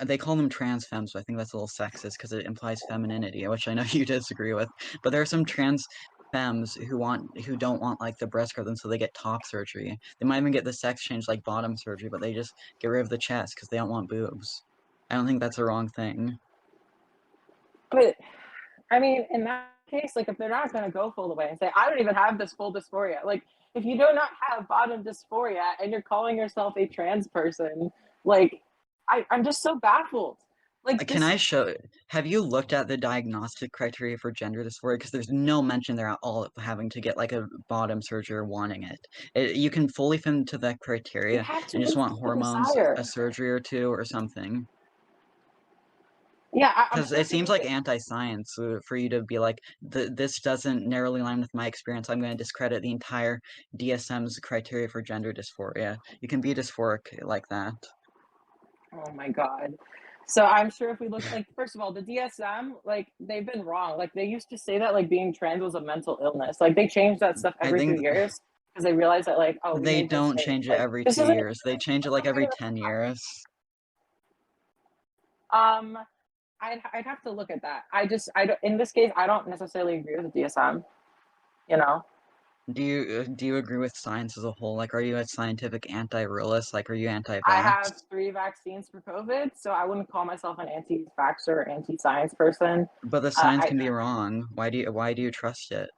they call them trans femmes, so I think that's a little sexist because it implies femininity, which I know you disagree with. But there are some trans femmes who don't want like the breast growth, and so they get top surgery. They might even get the sex change like bottom surgery, but they just get rid of the chest because they don't want boobs. I don't think that's a wrong thing. But I mean, in that case, like if they're not going to go full the way and say, "I don't even have this full dysphoria," like if you do not have bottom dysphoria and you're calling yourself a trans person, like I'm just so baffled. Like Can this, I show? Have you looked at the diagnostic criteria for gender dysphoria? Because there's no mention there at all of having to get like a bottom surgery or wanting it. You can fully fit into that you criteria have to and just want insert the hormones, a desire. surgery or two, or something. Yeah, I'm Because sure it if you seems look like at anti-science for you to be like, this doesn't narrowly align with my experience. I'm going to discredit the entire DSM's criteria for gender dysphoria. You can be dysphoric like that. oh my God. So I'm sure if we look, like, first of all, the DSM, like, they've been wrong. Like, they used to say that, like, being trans was a mental illness. Like, they changed that stuff I every few think years because they realized that, like, oh, we they made don't mistakes. change it Like, every this 2 isn't years. They change it like every 10 years. um I'd have to look at that. I don't, in this case I don't necessarily agree with the DSM, you know. Do you agree with science as a whole? Like, are you a scientific anti-realist? Like, are you I anti-vax? have 3 vaccines for COVID, so I wouldn't call myself an anti-vaxxer or anti-science person. But the science I can be wrong. Why do you trust it?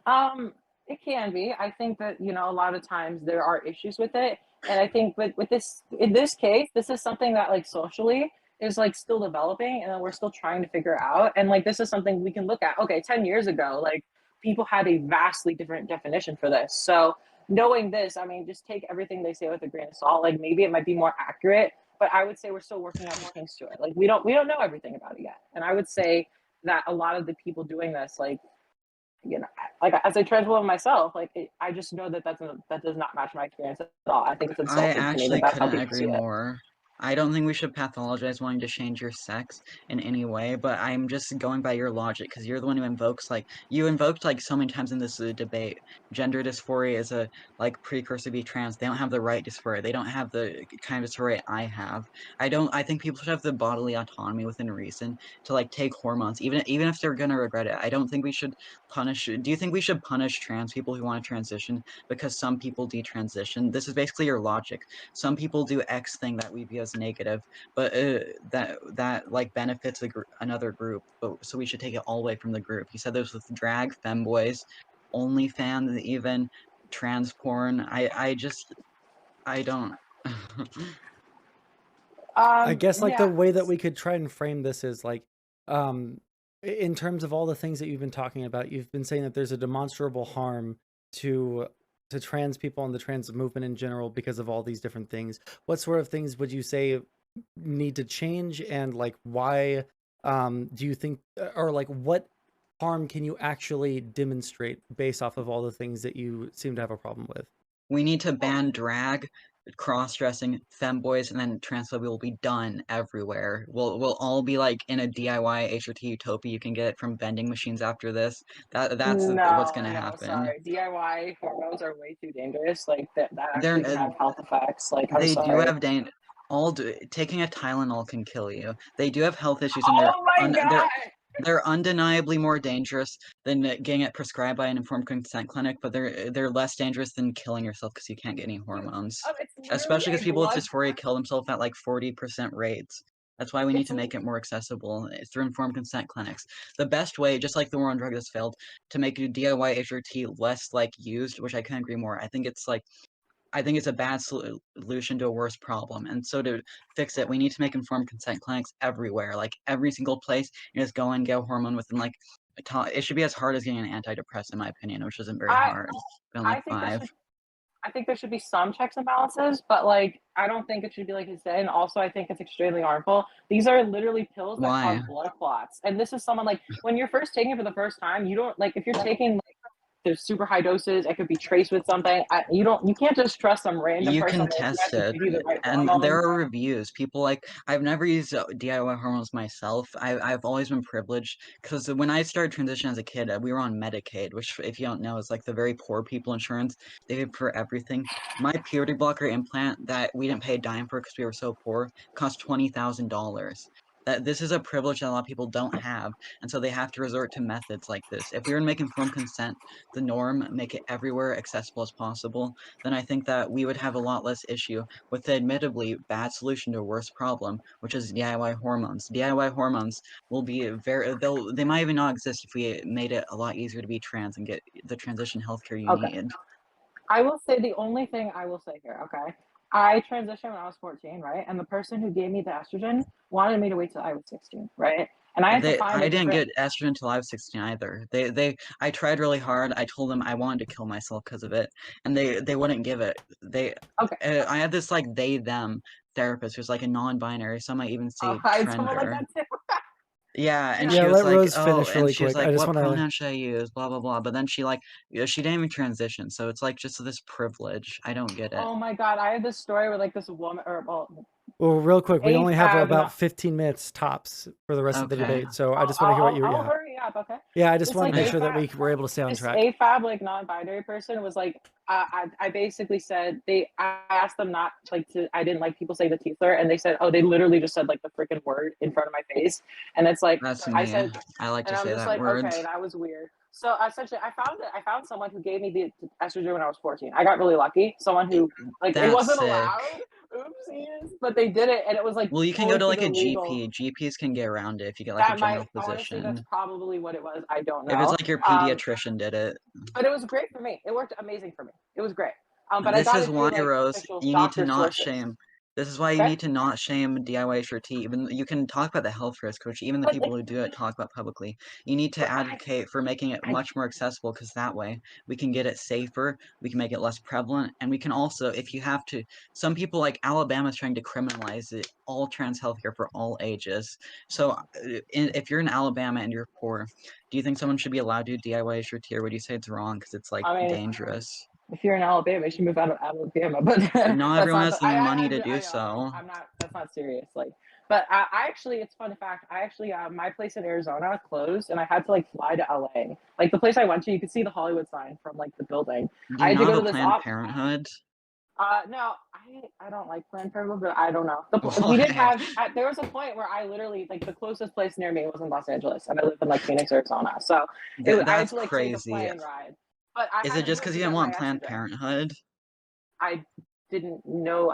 It can be. I think that, you know, a lot of times there are issues with it. And I think with this, in this case, this is something that like socially is like still developing and then we're still trying to figure out. And like this is something we can look at. Okay, 10 years ago, like people had a vastly different definition for this. So knowing this, I mean, just take everything they say with a grain of salt. Like maybe it might be more accurate, but I would say we're still working out the kinks to it. Like we don't know everything about it yet. And I would say that a lot of the people doing this, like, you know, like as a trans woman myself, like I just know that that does not match my experience at all. I think it's I insulting to me that actually that's how couldn't people agree see it. more. I don't think we should pathologize wanting to change your sex in any way, but I'm just going by your logic because you're the one who invokes like you invoked like so many times in this debate. Gender dysphoria is a like precursor to be trans. They don't have the right dysphoria. They don't have the kind of dysphoria I have. I think people should have the bodily autonomy within reason to like take hormones, even if they're gonna regret it. I don't think we should punish. Do you think we should punish trans people who want to transition because some people detransition? This is basically your logic. Some people do X thing that we view as negative, but that like benefits another group. But so we should take it all away from the group. You said this with drag, femboys, OnlyFans, even trans porn. I don't. I guess like the Yeah. way that we could try and frame this is like, in terms of all the things that you've been talking about, you've been saying that there's a demonstrable harm to trans people and the trans movement in general because of all these different things. What sort of things would you say need to change, and like why do you think, or like what harm can you actually demonstrate based off of all the things that you seem to have a problem with? We need to ban drag, cross-dressing, femboys, and then transphobia will be done everywhere. We'll all be like in a DIY HRT utopia. You can get it from vending machines after this. That's what's No, gonna no, happen. sorry. DIY hormones are way too dangerous. Like that They're actually can have health effects. Like I'm they do sorry. have taking a Tylenol can kill you. They do have health issues, and Oh my God. they're undeniably more dangerous than getting it prescribed by an informed consent clinic, but they're less dangerous than killing yourself because you can't get any Dude, hormones. it's literally Especially because a people with blood. dysphoria kill themselves at like 40% rates. That's why we need It's to make it more accessible through informed consent clinics. The best way, just like the war on drugs has failed, to make DIY HRT less like used, which I couldn't agree more. I think it's a bad solution to a worse problem. And so to fix it, we need to make informed consent clinics everywhere, like every single place. You just go and get a hormone within like it should be as hard as getting an antidepressant, in my opinion, which isn't very I hard. Been I like think there 5. should I think there should be some checks and balances, but like I don't think it should be like you said. And also, I think it's extremely harmful. These are literally pills that cause Why? blood clots, and this is someone like when you're first taking it for the first time, you don't like if you're taking like there's super high doses. It could be traced with something. You can't just trust some random You person on can the internet test to it, give you the right and there hormones. are reviews. People like I've never used DIY hormones myself. I've always been privileged because when I started transition as a kid, we were on Medicaid, which if you don't know is like the very poor people insurance. They pay for everything. My puberty blocker implant that we didn't pay a dime for because we were so poor cost $20,000. That this is a privilege that a lot of people don't have, and so they have to resort to methods like this. If we were to make informed consent the norm, make it everywhere accessible as possible, then I think that we would have a lot less issue with the admittedly bad solution to a worse problem, which is DIY hormones. DIY hormones will be they might even not exist if we made it a lot easier to be trans and get the transition healthcare you Okay, need. I will say the only thing I will say here. Okay, I transitioned when I was 14, right? And the person who gave me the estrogen wanted me to wait till I was 16, right? And I had to find I a didn't different. get estrogen until I was 16 either. I tried really hard. I told them I wanted to kill myself because of it, and they wouldn't give it. Okay. I had this like they them therapist who's like a non-binary. Some might even say I had someone like trender. that too. Yeah, and Yeah. she Yeah, was let like, Rose oh, finish and really she was quick. I like, just what want to. pronoun should I use? Blah blah blah. But then she like, she didn't even transition, so it's like just this privilege. I don't get it. Oh my god, I had this story where like this woman, or well, Well, real quick, we only have AFAB, about 15 minutes tops for the rest of the Okay. debate. So I just want to hear what you. I'll Yeah, hurry up, okay? yeah. I just This want to like make sure that AFAB, we were able to stay on this track. AFAB like non-binary person was like, I basically said I asked them not like to. I didn't like people say the T slur, and they said, oh, they literally just said like the freaking word in front of my face, and it's like That's I me. said, I like and to I'm say just that like, word. okay, that was weird. So essentially, I found someone who gave me the estrogen when I was 14. I got really lucky. Someone who like it That's wasn't sick. allowed. Oopsies, but they did it, and it was like Well, you can go totally to like a illegal. GP. GPs can get around it if you get like a That general might honestly, that's physician. probably what it was. I don't If it's know. like your Um, pediatrician did it. but it was great for me. It worked amazing for me. It was great. But I This got is it through why, like Rose, official you need to doctor not sources. shame. This is why you Okay, need to not shame DIY HRT. Even you can talk about the health risk, which even the but people who do it talk about publicly. You need to but advocate for making it I much more accessible because that way we can get it safer, we can make it less prevalent, and we can also, if you have to, some people like Alabama's trying to criminalize it, all trans healthcare for all ages. So if you're in Alabama and you're poor, do you think someone should be allowed to do DIY HRT, or would you say it's wrong because it's like I mean, dangerous? if you're in Alabama, you should move out of Alabama. But Not that's everyone not. has the money to do I know. so. I'm not. That's not serious. Like, but I actually, it's a fun fact. I actually, my place in Arizona closed, and I had to like fly to LA. Like the place I went to, you could see the Hollywood sign from like the building. Do I you had to not go have to a this Planned Parenthood? No, I don't like Planned Parenthood, but I don't know. We did Why? have. There was a point where I literally like the closest place near me was in Los Angeles, and I live in like Phoenix, Arizona. So I had That's to like take a crazy. plane ride. But I Is had it to do just it because to you didn't get my want Planned estrogen. Parenthood? I didn't know.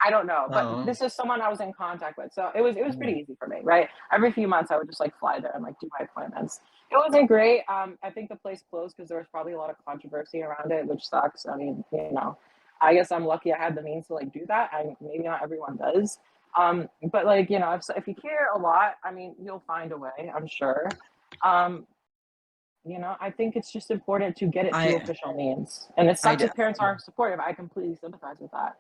I don't know, but Oh. this is someone I was in contact with, so it was pretty easy for me, right? Every few months, I would just like fly there and like do my appointments. It wasn't great. I think the place closed because there was probably a lot of controversy around it, which sucks. I mean, I guess I'm lucky I had the means to like do that. Maybe not everyone does. But like if you care a lot, I mean, you'll find a way. I'm sure. Um, I think it's just important to get it through I official means, and it I sucks if parents aren't supportive. I completely sympathize with that.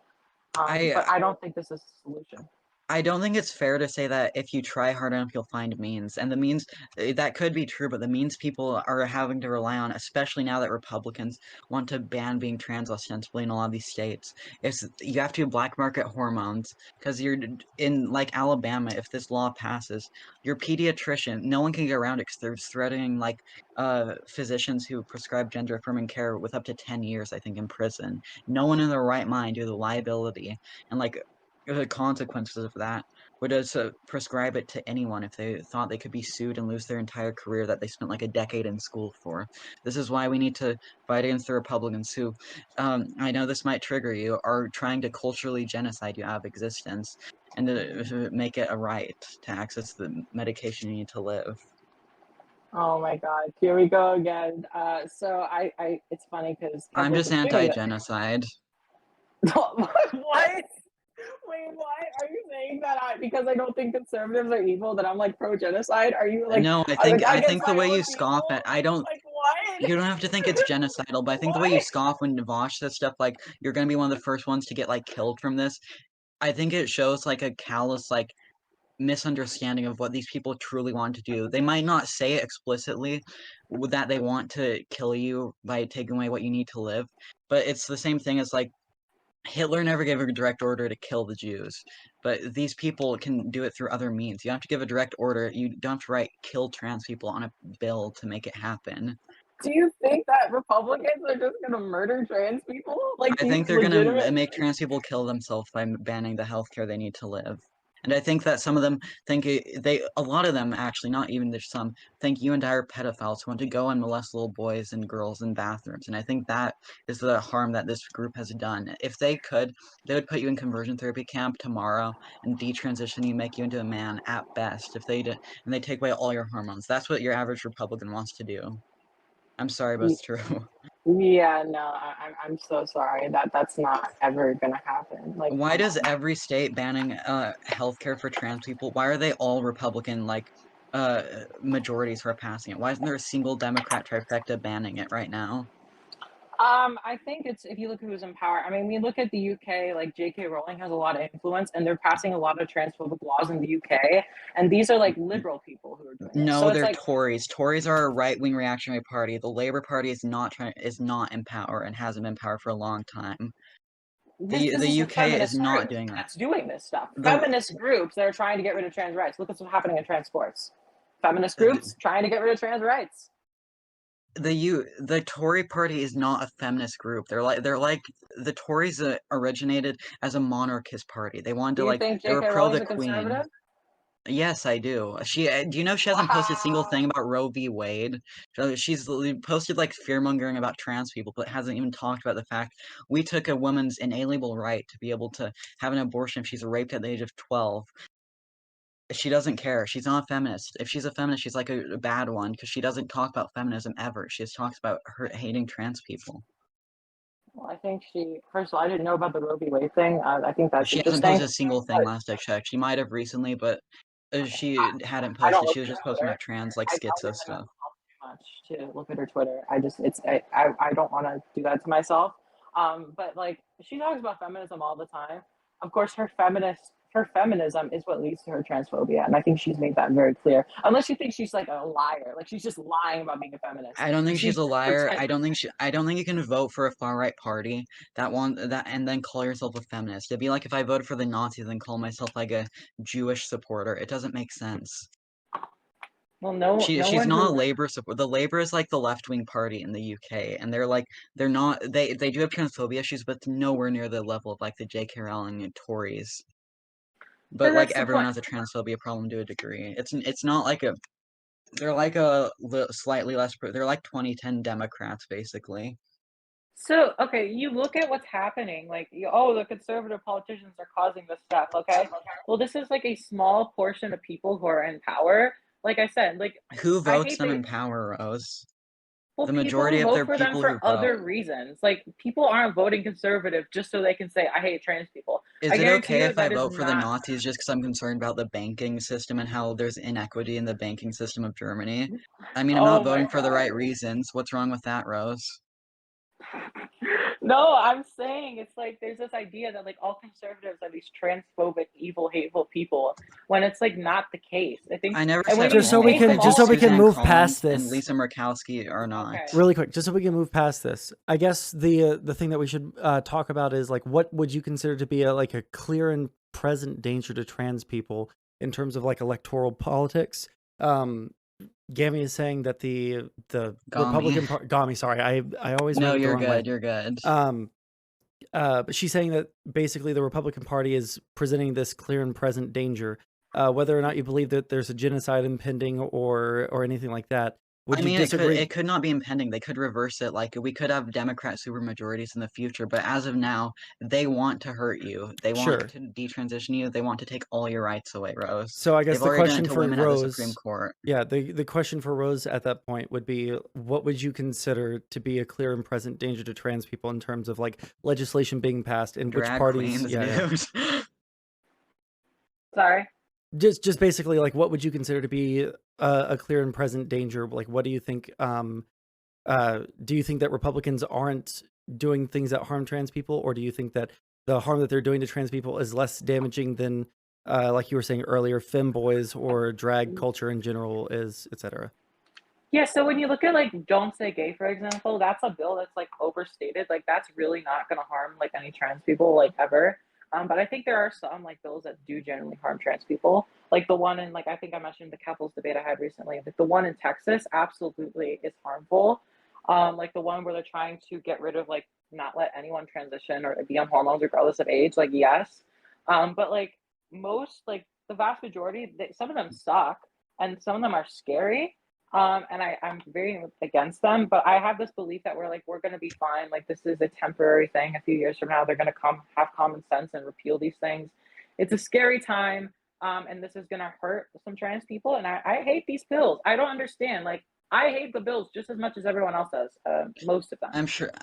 I But I don't think this is the solution. I don't think it's fair to say that if you try hard enough, you'll find means. And the means, that could be true, but the means people are having to rely on, especially now that Republicans want to ban being trans ostensibly in a lot of these states, is you have to black market hormones. Because you're in, like, Alabama, if this law passes, your pediatrician, no one can get around it because they're threatening, like, physicians who prescribe gender-affirming care with up to 10 years, I think, in prison. No one in their right mind, due to the liability and, like, the consequences of that would just prescribe it to anyone if they thought they could be sued and lose their entire career that they spent like a decade in school for. This is why we need to fight against the Republicans who, I know this might trigger you, are trying to culturally genocide you out of existence and to make it a right to access the medication you need to live. Oh my God, here we go again. So it's funny because I'm Kepler's just assuming that. anti-genocide. What? Wait, what? Are you saying that because I don't think conservatives are evil, that I'm like pro genocide? Are you like No, like I against think the my way own you scoff people? at I don't Like what? You don't have to think it's genocidal, but I think the way you What? scoff when Vosh says stuff like you're gonna be one of the first ones to get like killed from this, I think it shows like a callous like misunderstanding of what these people truly want to do. They might not say it explicitly that they want to kill you by taking away what you need to live, but it's the same thing as like Hitler never gave a direct order to kill the Jews, but these people can do it through other means. You don't have to give a direct order. You don't have to write kill trans people on a bill to make it happen. Do you think that Republicans are just gonna murder trans people? Like, I do you think they're gonna legitimate? make trans people kill themselves by banning the healthcare they need to live. And I think that some of them think a lot of them actually, not even just some, think you and I are pedophiles who want to go and molest little boys and girls in bathrooms. And I think that is the harm that this group has done. If they could, they would put you in conversion therapy camp tomorrow and detransition you, make you into a man at best. If they did, and they take away all your hormones. That's what your average Republican wants to do. I'm sorry, but it's true. Yeah, no, I'm so sorry that's not ever gonna happen. Like, Why come does on. every state banning healthcare for trans people, why are they all Republican majorities who are passing it? Why isn't there a single Democrat trifecta banning it right now? I think it's if you look at who's in power. I mean, we look at the UK, like J.K. Rowling has a lot of influence, and they're passing a lot of transphobic laws in the UK, and these are like liberal people who are doing this. So No, it's they're like Tories. Tories are a right-wing reactionary party. The Labour Party is not in power and hasn't been in power for a long time. this The is the UK is feminist not group doing that. that's doing this stuff. The Feminist groups that are trying to get rid of trans rights. Look at what's happening in trans sports. Feminist the, groups trying to get rid of trans rights. the Tory party is not a feminist group. They're like the Tories originated as a monarchist party. They wanted Do to you like think they were J.K. pro Rowling's the a Queen. conservative? Yes, I do. Do you know she hasn't posted a single Wow. thing about Roe v. Wade? So she's posted like fear-mongering about trans people, but hasn't even talked about the fact we took a woman's inalienable right to be able to have an abortion if she's raped at the age of 12. She doesn't care. She's not a feminist. If she's a feminist, she's like a bad one because she doesn't talk about feminism ever. She just talks about her hating trans people. Well, I think she. First of all, I didn't know about the Roe v. Wade thing. I think that's She hasn't interesting. posted a single thing But last I checked. She might have recently, but she hadn't I don't posted. look She was at her just posting Twitter. about trans like I don't schizo give her stuff. too much to look at her Twitter. I just it's I don't want to do that to myself. But like she talks about feminism all the time. Of course, her feminism is what leads to her transphobia, and I think she's made that very clear. Unless you think she's like a liar, like she's just lying about being a feminist. I don't think She's she's a just liar. pretending. I don't think you can vote for a far right party that and then call yourself a feminist. It'd be like if I voted for the Nazis and call myself like a Jewish supporter. It doesn't make sense. Well, no She's one not a who. Labour support. The Labour is like the left-wing party in the UK, and they're not they do have transphobia issues, but nowhere near the level of like the J.K. Rowling and Tories. But But like that's the everyone point. has a transphobia problem to a degree. It's not like a they're like a slightly less they're like 2010 Democrats basically. So, okay, you look at what's happening. Like, oh, the conservative politicians are causing this stuff. Okay, well, this is like a small portion of people who are in power. Like I said, like Who I votes hate them that. in power, Rose? Well, The people who majority of vote their for them people who for vote. other reasons. Like people aren't voting conservative just so they can say I hate trans people. I Is it guarantee okay you if I that is vote for the not. Nazis just because I'm concerned about the banking system and how there's inequity in the banking system of Germany? I mean, I'm not Oh my voting for the god. right reasons. What's wrong with that, Rose? No, I'm saying it's like there's this idea that like all conservatives are these transphobic, evil, hateful people when it's like not the case. I think, I never and when said you Just so we take all. can them It's just just so all, we can Suzanne move Collins past and this Lisa Murkowski are not. okay. really quick, just so we can move past this. I guess the thing that we should talk about is like what would you consider to be like a clear and present danger to trans people in terms of like electoral politics? Gami is saying that the Gami. Republican Party, Gami, sorry, I always No, read it the you're wrong way. good. You're good. But she's saying that basically the Republican Party is presenting this clear and present danger. Whether or not you believe that there's a genocide impending or anything like that, would I you mean, disagree? it could not be impending. They could reverse it. Like we could have Democrat supermajorities in the future, but as of now, they want to hurt you. They want Sure. to detransition you. They want to take all your rights away, Rose. So I guess They've the already done it question to for women at the Supreme Rose, Court. yeah, the question for Rose at that point would be, what would you consider to be a clear and present danger to trans people in terms of like legislation being passed and which Drag parties? queens, Yeah, dude. Sorry. just basically like what would you consider to be a clear and present danger? Like, what do you think? Do you think that Republicans aren't doing things that harm trans people, or do you think that the harm that they're doing to trans people is less damaging than, like you were saying earlier, femboys or drag culture in general is, etc.? Yeah, so when you look at like Don't Say Gay, for example, that's a bill that's like overstated. Like that's really not gonna harm like any trans people like ever. But I think there are some like bills that do generally harm trans people. Like the one in like I think I mentioned the couples debate I had recently. Like the one in Texas absolutely is harmful. Like the one where they're trying to get rid of like not let anyone transition or be on hormones regardless of age, like yes. But like most like the vast majority, some of them suck and some of them are scary, and I'm very against them, but I have this belief that we're gonna be fine. Like this is a temporary thing. A few years from now, they're gonna have common sense and repeal these things. It's a scary time, and this is gonna hurt some trans people. And I hate these pills. I don't understand. Like I hate the bills just as much as everyone else does. Most of them.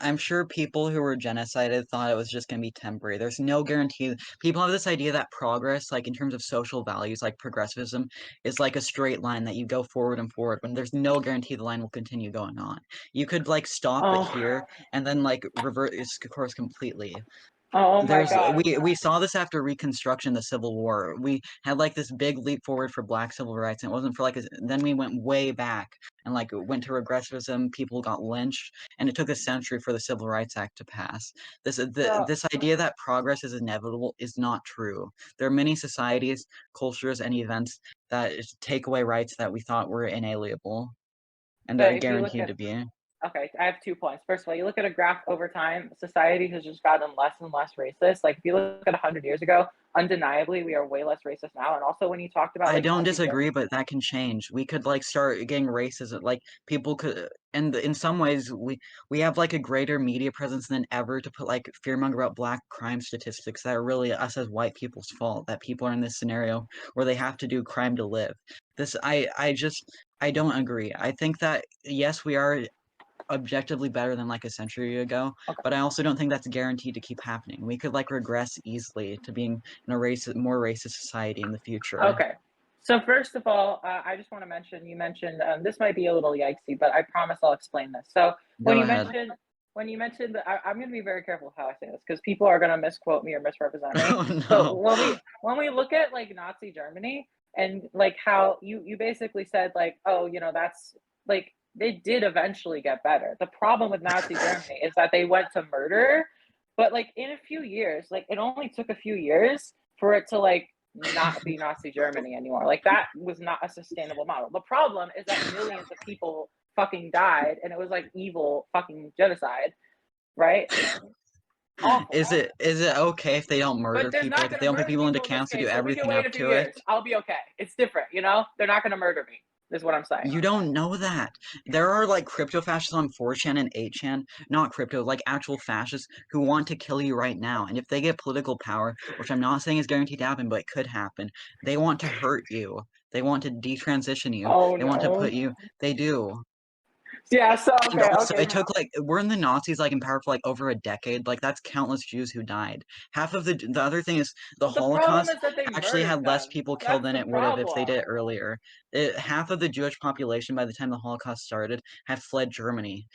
I'm sure people who were genocided thought it was just gonna be temporary. There's no guarantee. People have this idea that progress, like in terms of social values, like progressivism, is like a straight line that you go forward and forward when there's no guarantee the line will continue going on. You could like stop it Oh, here and then like revert its course completely. oh my There's God. we saw this after Reconstruction, the Civil War. We had like this big leap forward for Black civil rights, and it wasn't for like then we went way back and like went to regressivism. People got lynched, and it took a century for the Civil Rights Act to pass. So, This idea that progress is inevitable is not true. There are many societies, cultures, and events that take away rights that we thought were inalienable and but if you look guaranteed at to be. Okay, I have 2 points. First of all, you look at a graph over time, society has just gotten less and less racist. Like if you look at 100 years ago, undeniably we are way less racist now. And also when you talked about I like don't Nazi disagree, but that can change. We could like start getting racism, like people could, and in some ways we have like a greater media presence than ever to put like fearmonger about black crime statistics that are really us as white people's fault, that people are in this scenario where they have to do crime to live. This I don't agree. I think that yes, we are objectively better than like a century ago, Okay. but I also don't think that's guaranteed to keep happening. We could like regress easily to being in a more racist society in the future. Okay. So first of all, I just want to mention you mentioned this might be a little yikesy, but I promise I'll explain this. So when Go you ahead. mentioned that I'm going to be very careful how I say this because people are going to misquote me or misrepresent me. Oh But no. when we look at like Nazi Germany and like how you basically said like, oh, you know, that's like they did eventually get better. The problem with Nazi Germany is that they went to murder, but like in a few years, like it only took a few years for it to like not be Nazi Germany anymore. Like that was not a sustainable model. The problem is that millions of people fucking died and it was like evil fucking genocide, right? Awful. Is it okay if they don't murder But they're people? not Like if going they to don't put murder people into people in this camps to do case. So we can everything wait up a few to it? years. I'll be okay. It's different, you know? They're not going to murder me, is what I'm saying. You don't know that. There are like crypto fascists on 4chan and 8chan, not crypto, like actual fascists who want to kill you right now. And if they get political power, which I'm not saying is guaranteed to happen, but it could happen, they want to hurt you. They want to detransition you. Oh They want to no. put you. They do. Yeah, so And okay, also, okay. it took like we're in the Nazis like in power for like over a decade. Like that's countless Jews who died. Half of the other thing is the But the problem Holocaust is that they actually murdered had less them. people killed That's than the it would have if they problem. did it earlier. Half of the Jewish population by the time the Holocaust started had fled Germany.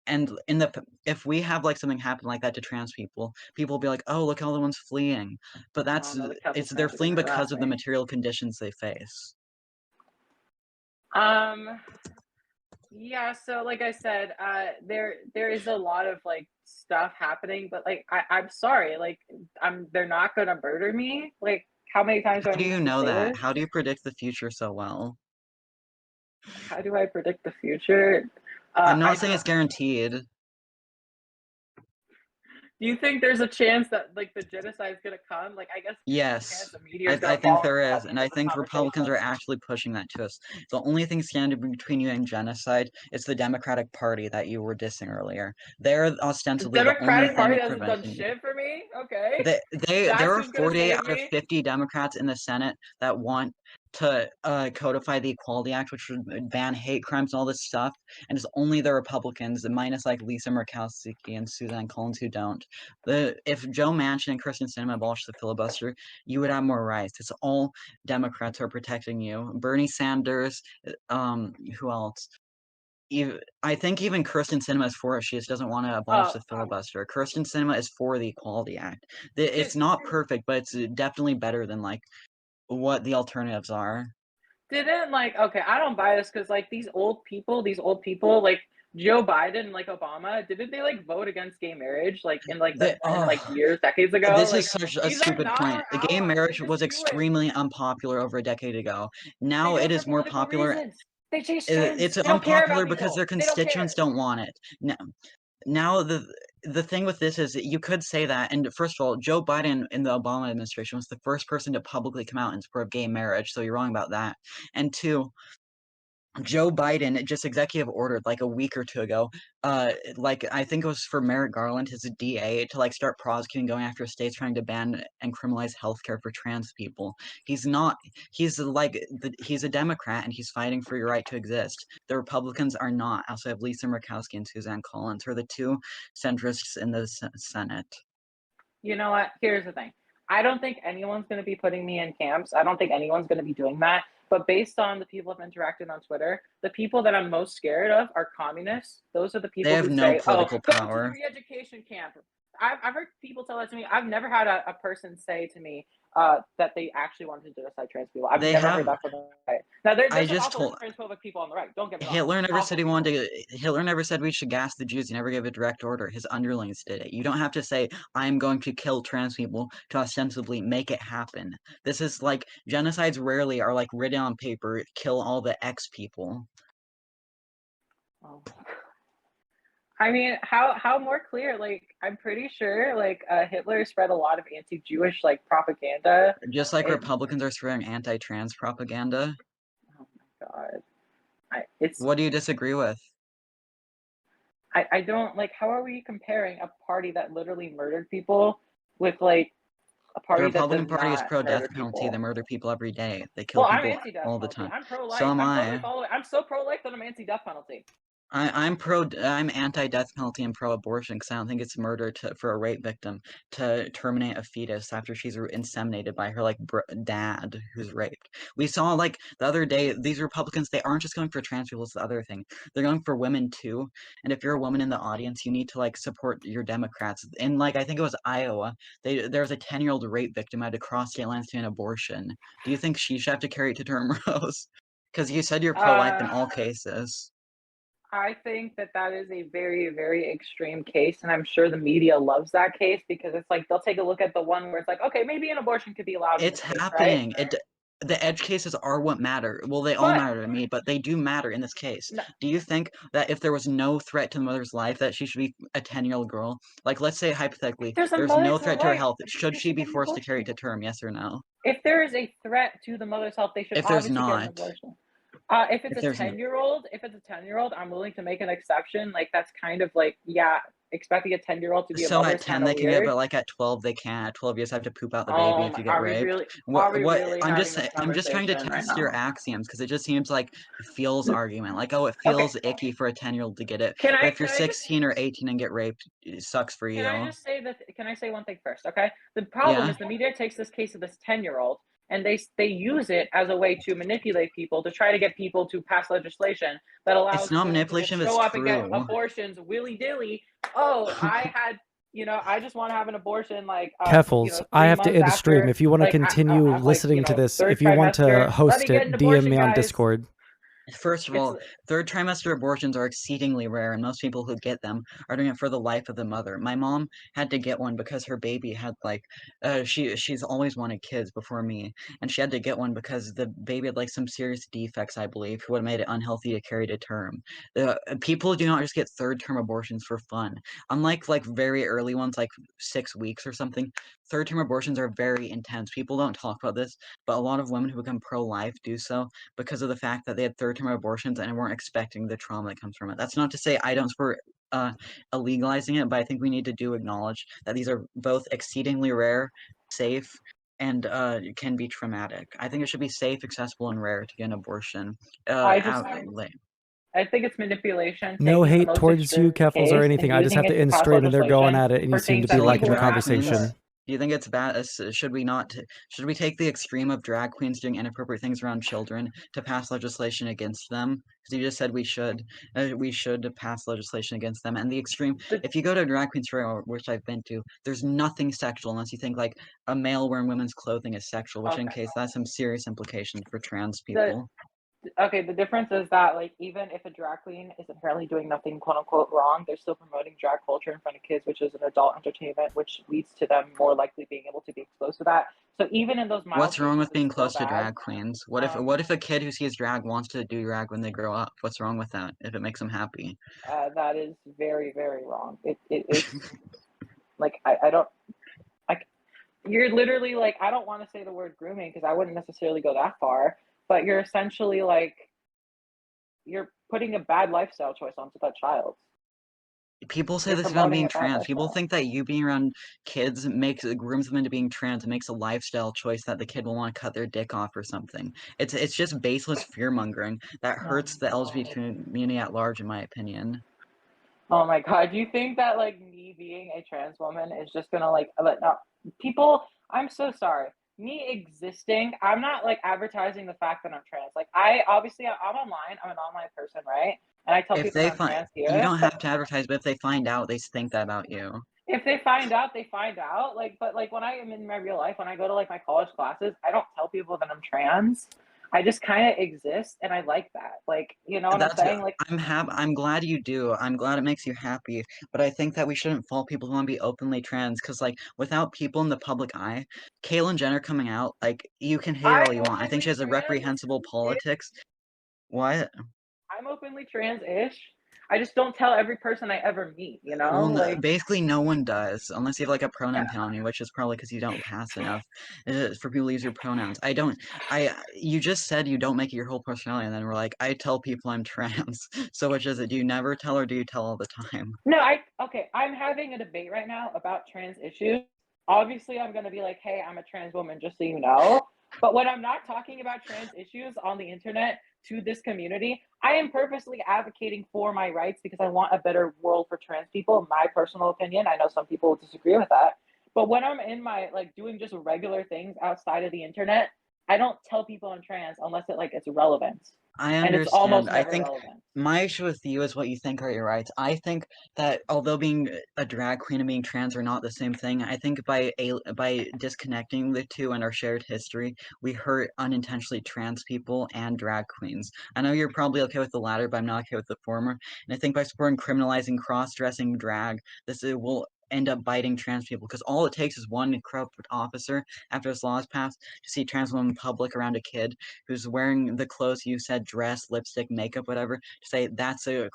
And in the if we have like something happen like that to trans people, people will be like, "Oh, look, all the ones fleeing." But Oh that's no, the Catholic they're trans are fleeing gonna harass because of the me. material conditions they face. Um, yeah, so like I said, there is a lot of like stuff happening, but like I'm sorry, like they're not gonna murder me. Like how many times do How I do need you to know say that? this? How do you predict the future so well? How do I predict the future? I'm I not saying don't. it's guaranteed. Do you think there's a chance that like the genocide is gonna come? Like I guess there's a chance Yes, the media is I gonna think fall there into is, that and because I of think Republicans are conversations. actually pushing that to us. The only thing standing between you and genocide is the Democratic Party that you were dissing earlier. They're The ostensibly the only Democratic thing Party hasn't done preventing you. shit for me. Okay, There that's are who's gonna 48 save out of me. 50 Democrats in the Senate that want to codify the Equality Act, which would ban hate crimes and all this stuff. And it's only the Republicans, minus like Lisa Murkowski and Suzanne Collins, who don't. If Joe Manchin and Kristen Sinema abolished the filibuster, you would have more rights. It's all Democrats who are protecting you. Bernie Sanders, who else? I think even Kirsten Sinema is for it. She just doesn't want to abolish Uh, the filibuster. Kirsten Sinema is for the Equality Act. did It's not perfect, but it's definitely better than like what the alternatives are. didn't like okay, I don't buy this because like these old people like Joe Biden and like Obama, didn't they like vote against gay marriage like in like the in like years, decades ago? This is Like such a these are stupid not point. our The gay allies. They marriage just was do it. extremely unpopular over a decade ago. They Now do it it for is more political popular. reasons. They chase It's trends. They don't care unpopular about because their people. They don't constituents care. don't want it. Now the thing with this is that you could say that, and first of all, Joe Biden in the Obama administration was the first person to publicly come out in support of gay marriage, so you're wrong about that. And two, Joe Biden just executive ordered like a week or two ago, like I think it was for Merrick Garland, his DA, to like start prosecuting, going after states trying to ban and criminalize healthcare for trans people. He's not. He's like he's a Democrat and he's fighting for your right to exist. The Republicans are not. I also have Lisa Murkowski and Suzanne Collins, who are the two centrists in the Senate. You know what? Here's the thing. I don't think anyone's going to be putting me in camps. I don't think anyone's going to be doing that. But based on the people I've interacted on Twitter, the people that I'm most scared of are communists. Those are the people They have who no say, "Oh, political go to the power. re-education camp." I've heard people tell that to me. I've never had a person say to me that they actually wanted to genocide trans people. I've They never heard have. that from the right. Now, I there's some just awful told. transphobic people on the right. Don't get me wrong. Hitler never said Awful he people. wanted to. Hitler never said we should gas the Jews. He never gave a direct order. His underlings did it. You don't have to say, I'm going to kill trans people to ostensibly make it happen. This is like, genocides rarely are like written on paper, kill all the X people. Oh. I mean, how more clear? Like, I'm pretty sure like Hitler spread a lot of anti-Jewish like propaganda. Just like It, Republicans are spreading anti-trans propaganda. oh my God, it's What do you disagree with? I don't like. How are we comparing a party that literally murdered people with like a The party that Republican does Party is not pro-death murder penalty. They people? murder people every day. They kill Well, I'm people anti-death all the penalty. time. I'm So pro-life. am I'm totally I. following. I'm so pro-life that I'm anti-death penalty. I'm anti-death penalty and pro-abortion because I don't think it's murder for a rape victim to terminate a fetus after she's inseminated by her like dad who's raped. We saw like the other day these Republicans, they aren't just going for trans people. It's the other thing. They're going for women too. And if you're a woman in the audience, you need to like support your Democrats. And like I think it was Iowa, there was a 10-year-old rape victim who had to cross state lines to an abortion. Do you think she should have to carry it to term, Rose? Because you said you're pro-life in Uh, all cases. I think that that is a very, very extreme case, and I'm sure the media loves that case because it's like they'll take a look at the one where it's like, okay, maybe an abortion could be allowed in It's this case, right? happening. The edge cases are what matter. Well, they all But matter to me, but they do matter in this case. no, Do you think that if there was no threat to the mother's life, that she should be a 10-year-old girl? Like, let's say if hypothetically, there's a there's mother no to her threat to her life, health. Should they she should be get an forced to carry it abortion. to term? Yes or no? If there is a threat to the mother's health, they should If there's obviously get an not, abortion. If it's if a there's 10-year-old, I'm willing to make an exception. Like that's kind of like, yeah, expecting a 10-year-old to be a so mother at is 10 kind of they can get, weird. but like at 12 they can't. At 12 you just have to poop out the baby Oh if my, you get raped. are we What really I'm having just this I'm just trying to conversation right test your now? axioms because it just seems like feels argument. Like, oh, it Okay, feels icky for a 10-year-old to get it. can But I if you're can I just 16 or 18 and get raped, it sucks for can I you. just say that? Can I say one thing first? Okay, the problem Yeah. is the media takes this case of this 10-year-old and they use it as a way to manipulate people to try to get people to pass legislation that It's allows not women to just manipulation, but it's show up and get true. abortions willy dilly. Oh, I had. I just want to have an abortion, like, Keffels, I 3 have to months end stream. after, If you want to like, continue I'm like, listening to this, third if you want to trimester. Let me host get an it, DM abortion, me on guys. Discord. First of It's all, third trimester abortions are exceedingly rare, and most people who get them are doing it for the life of the mother. My mom had to get one because her baby had like, she's always wanted kids before me, and she had to get one because the baby had like some serious defects, I believe, who would have made it unhealthy to carry to term. People do not just get third term abortions for fun. Unlike like very early ones, like 6 weeks or something, third term abortions are very intense. People don't talk about this, but a lot of women who become pro-life do so because of the fact that they had third term abortions and weren't expecting the trauma that comes from it. That's not to say I don't support illegalizing it, but I think we need to acknowledge that these are both exceedingly rare, safe, and can be traumatic. I think it should be safe, accessible, and rare to get an abortion. I just Like, I think it's manipulation, No taking the hate most towards you, extreme Keffels, or case and anything. I just using have to it to end pass stream, and they're going legislation at it, and you for seem to things be that selling liking the people drag actually queens. deserve. conversation. Do you think it's bad? Should we not? Should we take the extreme of drag queens doing inappropriate things around children to pass legislation against them? Because you just said we should. We should pass legislation against them. And the extreme, The if you go to a drag queen show, which I've been to, there's nothing sexual unless you think like a male wearing women's clothing is sexual, which in okay, case that's some serious implications for trans the people. okay, the difference is that like even if a drag queen is apparently doing nothing quote unquote wrong, they're still promoting drag culture in front of kids, which is an adult entertainment, which leads to them more likely being able to be exposed to that. So even in those mild What's wrong cases, with it's being still close to bad. drag queens? What Um, if a kid who sees drag wants to do drag when they grow up? What's wrong with that? If it makes them happy. that is very, very wrong. It's like I don't like you're literally like I don't want to say the word grooming because I wouldn't necessarily go that far, but you're essentially like you're putting a bad lifestyle choice onto that child. People say You're this about promoting being a bad trans. People lifestyle. think that you being around kids grooms them into being trans and makes a lifestyle choice that the kid will want to cut their dick off or something. It's just baseless fear mongering that hurts the LGBT community at large, in my opinion. Oh my god, you think that like me being a trans woman is just gonna like let no people, I'm so sorry. Me existing, I'm not like advertising the fact that I'm trans. Like I'm online, I'm an online person, right? And I tell If people they that I'm find trans You here. don't have to advertise, but if they find out, they think that about you. If they find out, they find out. Like, but like when I am in my real life, when I go to like my college classes, I don't tell people that I'm trans. I just kind of exist, and I like that. Like, you know what I'm That's saying? Like, I'm glad you do. I'm glad it makes you happy. But I think that we shouldn't fault people who want to be openly trans, because like without people in the public eye, Caitlyn Jenner coming out, like you can hate her I'm all you want. I think openly she has a trans. reprehensible politics. What? I'm openly trans-ish. I just don't tell every person I ever meet. You know, Well, like, basically no one does, unless you have like a pronoun yeah. penalty, which is probably because you don't pass enough for people to use your pronouns. You just said you don't make it your whole personality, and then we're like, I tell people I'm trans. So which is it? Do you never tell or do you tell all the time? No, okay. I'm having a debate right now about trans issues. Obviously, I'm going to be like, hey, I'm a trans woman, just so you know. But when I'm not talking about trans issues on the internet to this community, I am purposely advocating for my rights because I want a better world for trans people. My personal opinion. I know some people will disagree with that. But when I'm in my like doing just regular things outside of the internet, I don't tell people I'm trans unless it's relevant. I And it's understand. almost I never think relevant. my issue with you is what you think are your rights. I think that although being a drag queen and being trans are not the same thing, I think by disconnecting the two and our shared history, we hurt unintentionally trans people and drag queens. I know you're probably okay with the latter, but I'm not okay with the former. And I think by supporting criminalizing cross-dressing drag, will end up biting trans people because all it takes is one corrupt officer after this law is passed to see trans women in public around a kid who's wearing the clothes you said, dress, lipstick, makeup, whatever, to say that's a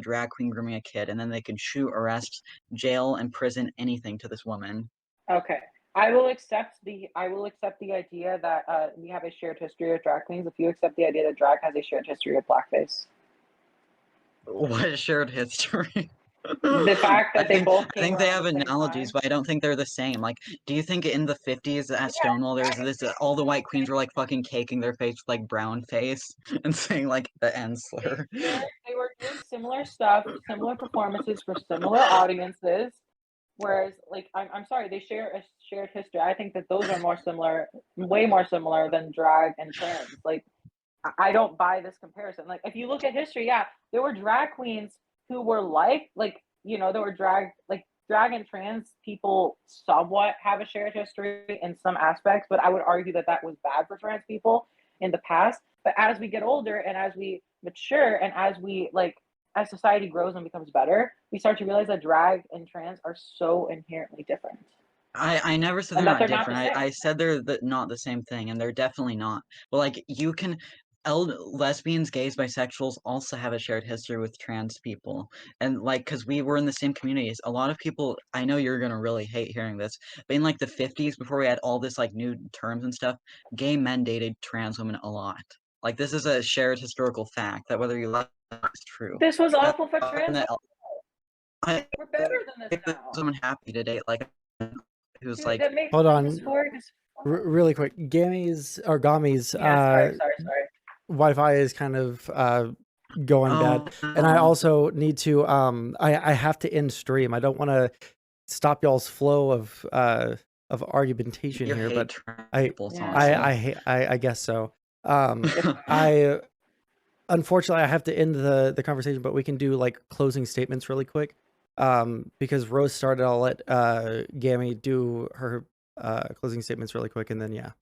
drag queen grooming a kid, and then they can shoot, arrest, jail, and prison anything to this woman. Okay. I will accept the idea that we have a shared history of drag queens if you accept the idea that drag has a shared history of blackface. What a shared history. The fact that they both I came think they around have the same analogies, time. but I don't think they're the same. Like, do you think in the 50s at Stonewall there's this all the white queens were like fucking caking their face with like brown face and saying like the N slur? They were doing similar stuff, similar performances for similar audiences. Whereas, like, I'm sorry, they share a shared history. I think that those are more similar, way more similar than drag and trans. Like, I don't buy this comparison. Like, if you look at history, yeah, there were drag queens who were there were drag and trans people somewhat have a shared history in some aspects, but I would argue that that was bad for trans people in the past. But as we get older and as we mature and as society grows and becomes better, we start to realize that drag and trans are so inherently different. I never said they're And that not they're not the different. same. I said they're not the same thing, and they're definitely not. But like you can, lesbians, gays, bisexuals also have a shared history with trans people, and like because we were in the same communities. A lot of people, I know you're gonna really hate hearing this, but in like the 50s, before we had all this like new terms and stuff, gay men dated trans women a lot. Like this is a shared historical fact that whether you like it, it's true. This was And awful for trans. I We're better than this if now. someone happy to date like who's Dude, like that makes Hold on, dysphoria. really quick. Gami's Yeah, sorry. Wi-Fi is kind of going bad, and I no. also need to I have to end stream. I don't want to stop y'all's flow of argumentation You here, hate but trans I people, I guess so. I unfortunately I have to end the conversation, but we can do like closing statements really quick. Because Rose started, I'll let Gami do her closing statements really quick, and then yeah.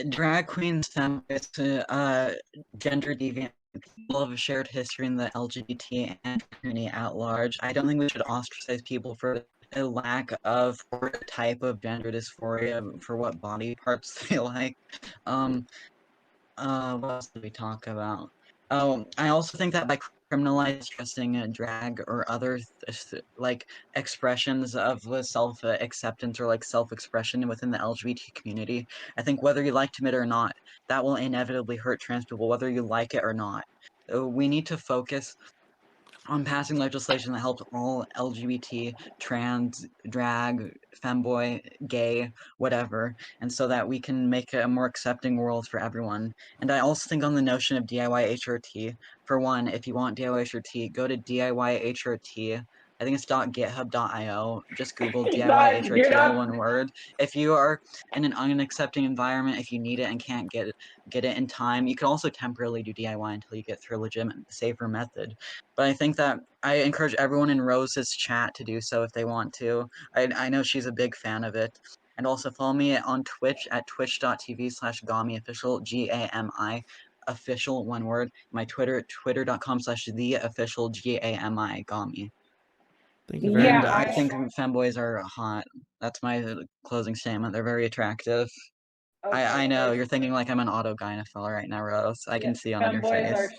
Drag queens, feminists, gender deviant people have a shared history in the LGBT and community at large. I don't think we should ostracize people for a lack of or a type of gender dysphoria for what body parts they like. What else did we talk about? Oh, I also think that by criminalizing dressing drag or other like expressions of self-acceptance or like self-expression within the LGBT community, I think whether you like to admit it or not, that will inevitably hurt trans people, whether you like it or not. we need to focus on passing legislation that helps all LGBT, trans, drag, femboy, gay, whatever, and so that we can make a more accepting world for everyone. And I also think on the notion of DIY HRT, for one, if you want DIY HRT, go to DIY HRT. I think it's .github.io. Just Google DIY HRT, all one word. If you are in an unaccepting environment, if you need it and can't get it in time, you can also temporarily do DIY until you get through a legitimate, safer method. But I think that I encourage everyone in Rose's chat to do so if they want to. I know she's a big fan of it. And also follow me on Twitch at twitch.tv/GamiOfficial, Gami official, one word. My Twitter, twitter.com/theofficial, Gami, Gami. Thank you very And much. I think femboys are hot. That's my closing statement. They're very attractive. Okay, I know you're thinking like I'm an Autogynephilia right now, Rose. I can see on your femboys face. are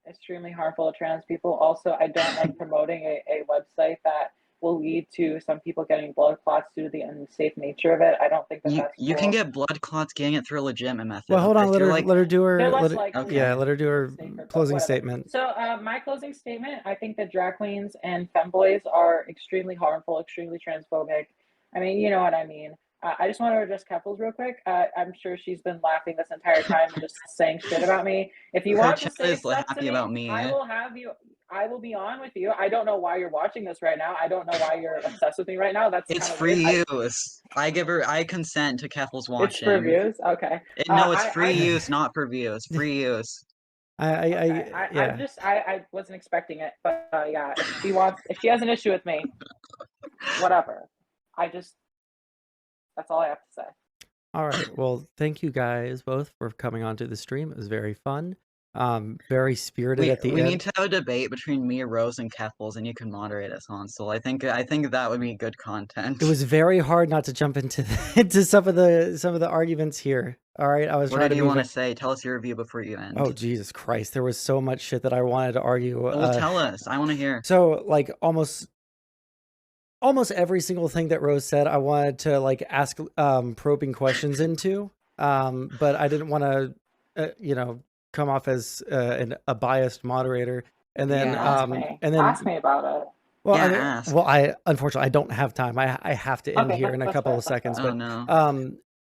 extremely harmful to trans people. Also, I don't like promoting a website that will lead to some people getting blood clots due to the unsafe nature of it. I don't think that that's You cool. can get blood clots getting it through a legitimate method. Well, hold on. Let her do her. They're less Let likely. her, yeah, let her do her safer, but closing whatever. statement. So my closing statement, I think that drag queens and femboys are extremely harmful, extremely transphobic. I mean, you know what I mean. I just want to address Keffels real quick. I'm sure she's been laughing this entire time and just saying shit about me. If you want to say stuff to me, about me, I will have you. I will be on with you. I don't know why you're watching this right now. I don't know why you're obsessed with me right now. That's it's kind of free weird. use. I consent to Keffels watching. It's for views. Okay. No, it's free use, not for views. Free use. I wasn't expecting it, but yeah, if she has an issue with me, whatever. That's all I have to say. All right. Well, thank you guys both for coming onto the stream. It was very fun. Very spirited at the end. We need to have a debate between me, Rose, and Keffels, and you can moderate us, Sondsol. I think that would be good content. It was very hard not to jump into some of the arguments here. All right, I was. What did you want to say? Tell us your view before you end. Oh Jesus Christ! There was so much shit that I wanted to argue. Well, tell us. I want to hear. So, like, almost every single thing that Rose said, I wanted to like ask probing questions into, but I didn't want to, come off as a biased moderator. And then, ask me about it. Well, I unfortunately I don't have time. I have to end here in a couple of seconds. But no.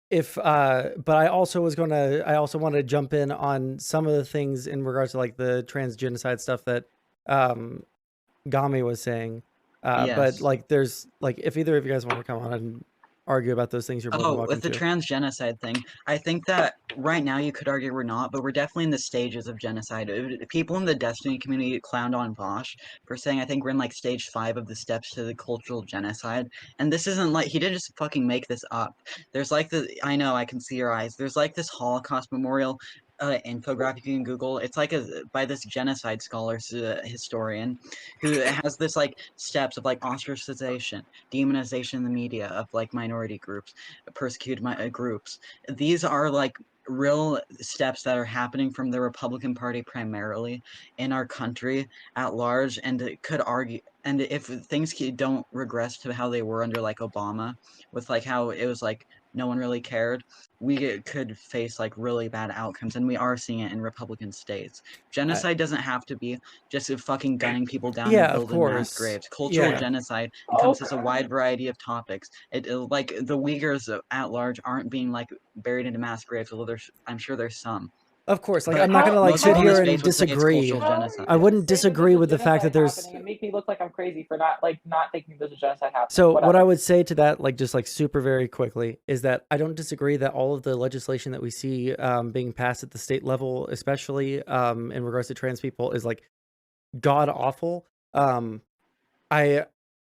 But I also wanted to jump in on some of the things in regards to like the trans genocide stuff that Gami was saying. Yes. But like, there's like, if either of you guys want to come on and argue about those things, you're more than welcome with the trans genocide thing, I think that right now you could argue we're not, but we're definitely in the stages of genocide. People in the Destiny community clowned on Vosh for saying I think we're in like stage 5 of the steps to the cultural genocide, and this isn't like he didn't just fucking make this up. There's like I know, I can see your eyes. There's like this Holocaust memorial infographic you can Google. It's like by this genocide scholar, historian, who has this like steps of like ostracization, demonization in the media of like minority groups, persecuted groups. These are like real steps that are happening from the Republican Party primarily in our country at large, and it could argue, and if things don't regress to how they were under like Obama, with like how it was like no one really cared, we could face like really bad outcomes, and we are seeing it in Republican states. Genocide doesn't have to be just fucking gunning people down and building mass graves. Cultural genocide encompasses a wide variety of topics. Like the Uyghurs at large aren't being like buried into mass graves, although I'm sure there's some. Of course, like I'm not gonna like sit here and disagree. I wouldn't disagree with the fact that there's. And make me look like I'm crazy for not thinking there's a genocide happening. So what I would say to that, like just like super very quickly, is that I don't disagree that all of the legislation that we see being passed at the state level, especially in regards to trans people, is like god awful. I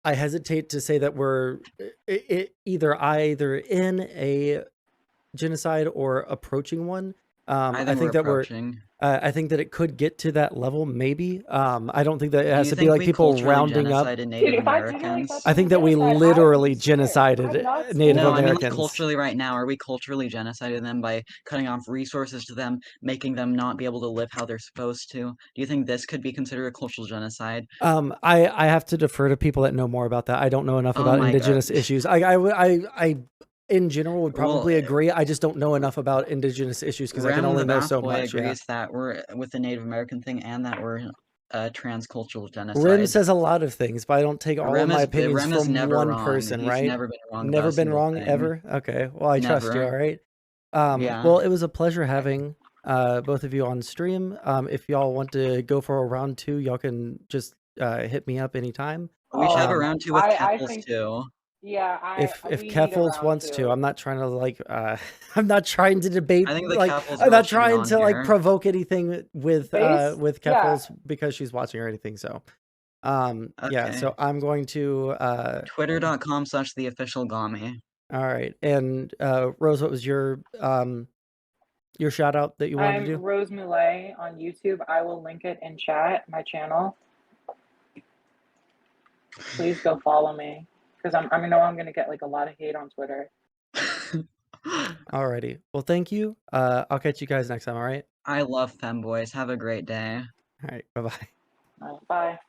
hesitate to say that we're either in a genocide or approaching one. I think that I think that it could get to that level, maybe. I don't think that it has to be like people rounding up. I think that we literally genocided Native Americans. I mean, like, culturally right now, are we culturally genociding them by cutting off resources to them, making them not be able to live how they're supposed to? Do you think this could be considered a cultural genocide? I have to defer to people that know more about that. I don't know enough about indigenous issues. I in general would probably agree. I just don't know enough about indigenous issues because I can only know so much. Agrees that we're with the Native American thing and that we're transcultural genocide. Rim says a lot of things, but I don't take all of my opinions from one person, He's right? never been wrong. Never been wrong ever? Okay. Well, I trust you, all right? Well, it was a pleasure having both of you on stream. If y'all want to go for a round 2, y'all can just hit me up anytime. We should have a round 2 with Keffels too. Yeah, if Keffels wants to, I'm not trying to like I'm not trying to debate. I think the like Keffels I'm not trying to here. like provoke anything with Keffels because she's watching or anything. So yeah, so I'm going to twitter.com/theofficialgami. All right. And Rose, what was your shout out that you wanted to do? I'm RoseMulet on YouTube. I will link it in chat, my channel. Please go follow me. Because I know I'm going to get like a lot of hate on Twitter. Alrighty. Well, thank you. I'll catch you guys next time, all right? I love FEMBOYS. Have a great day. All right. Bye-bye. Bye.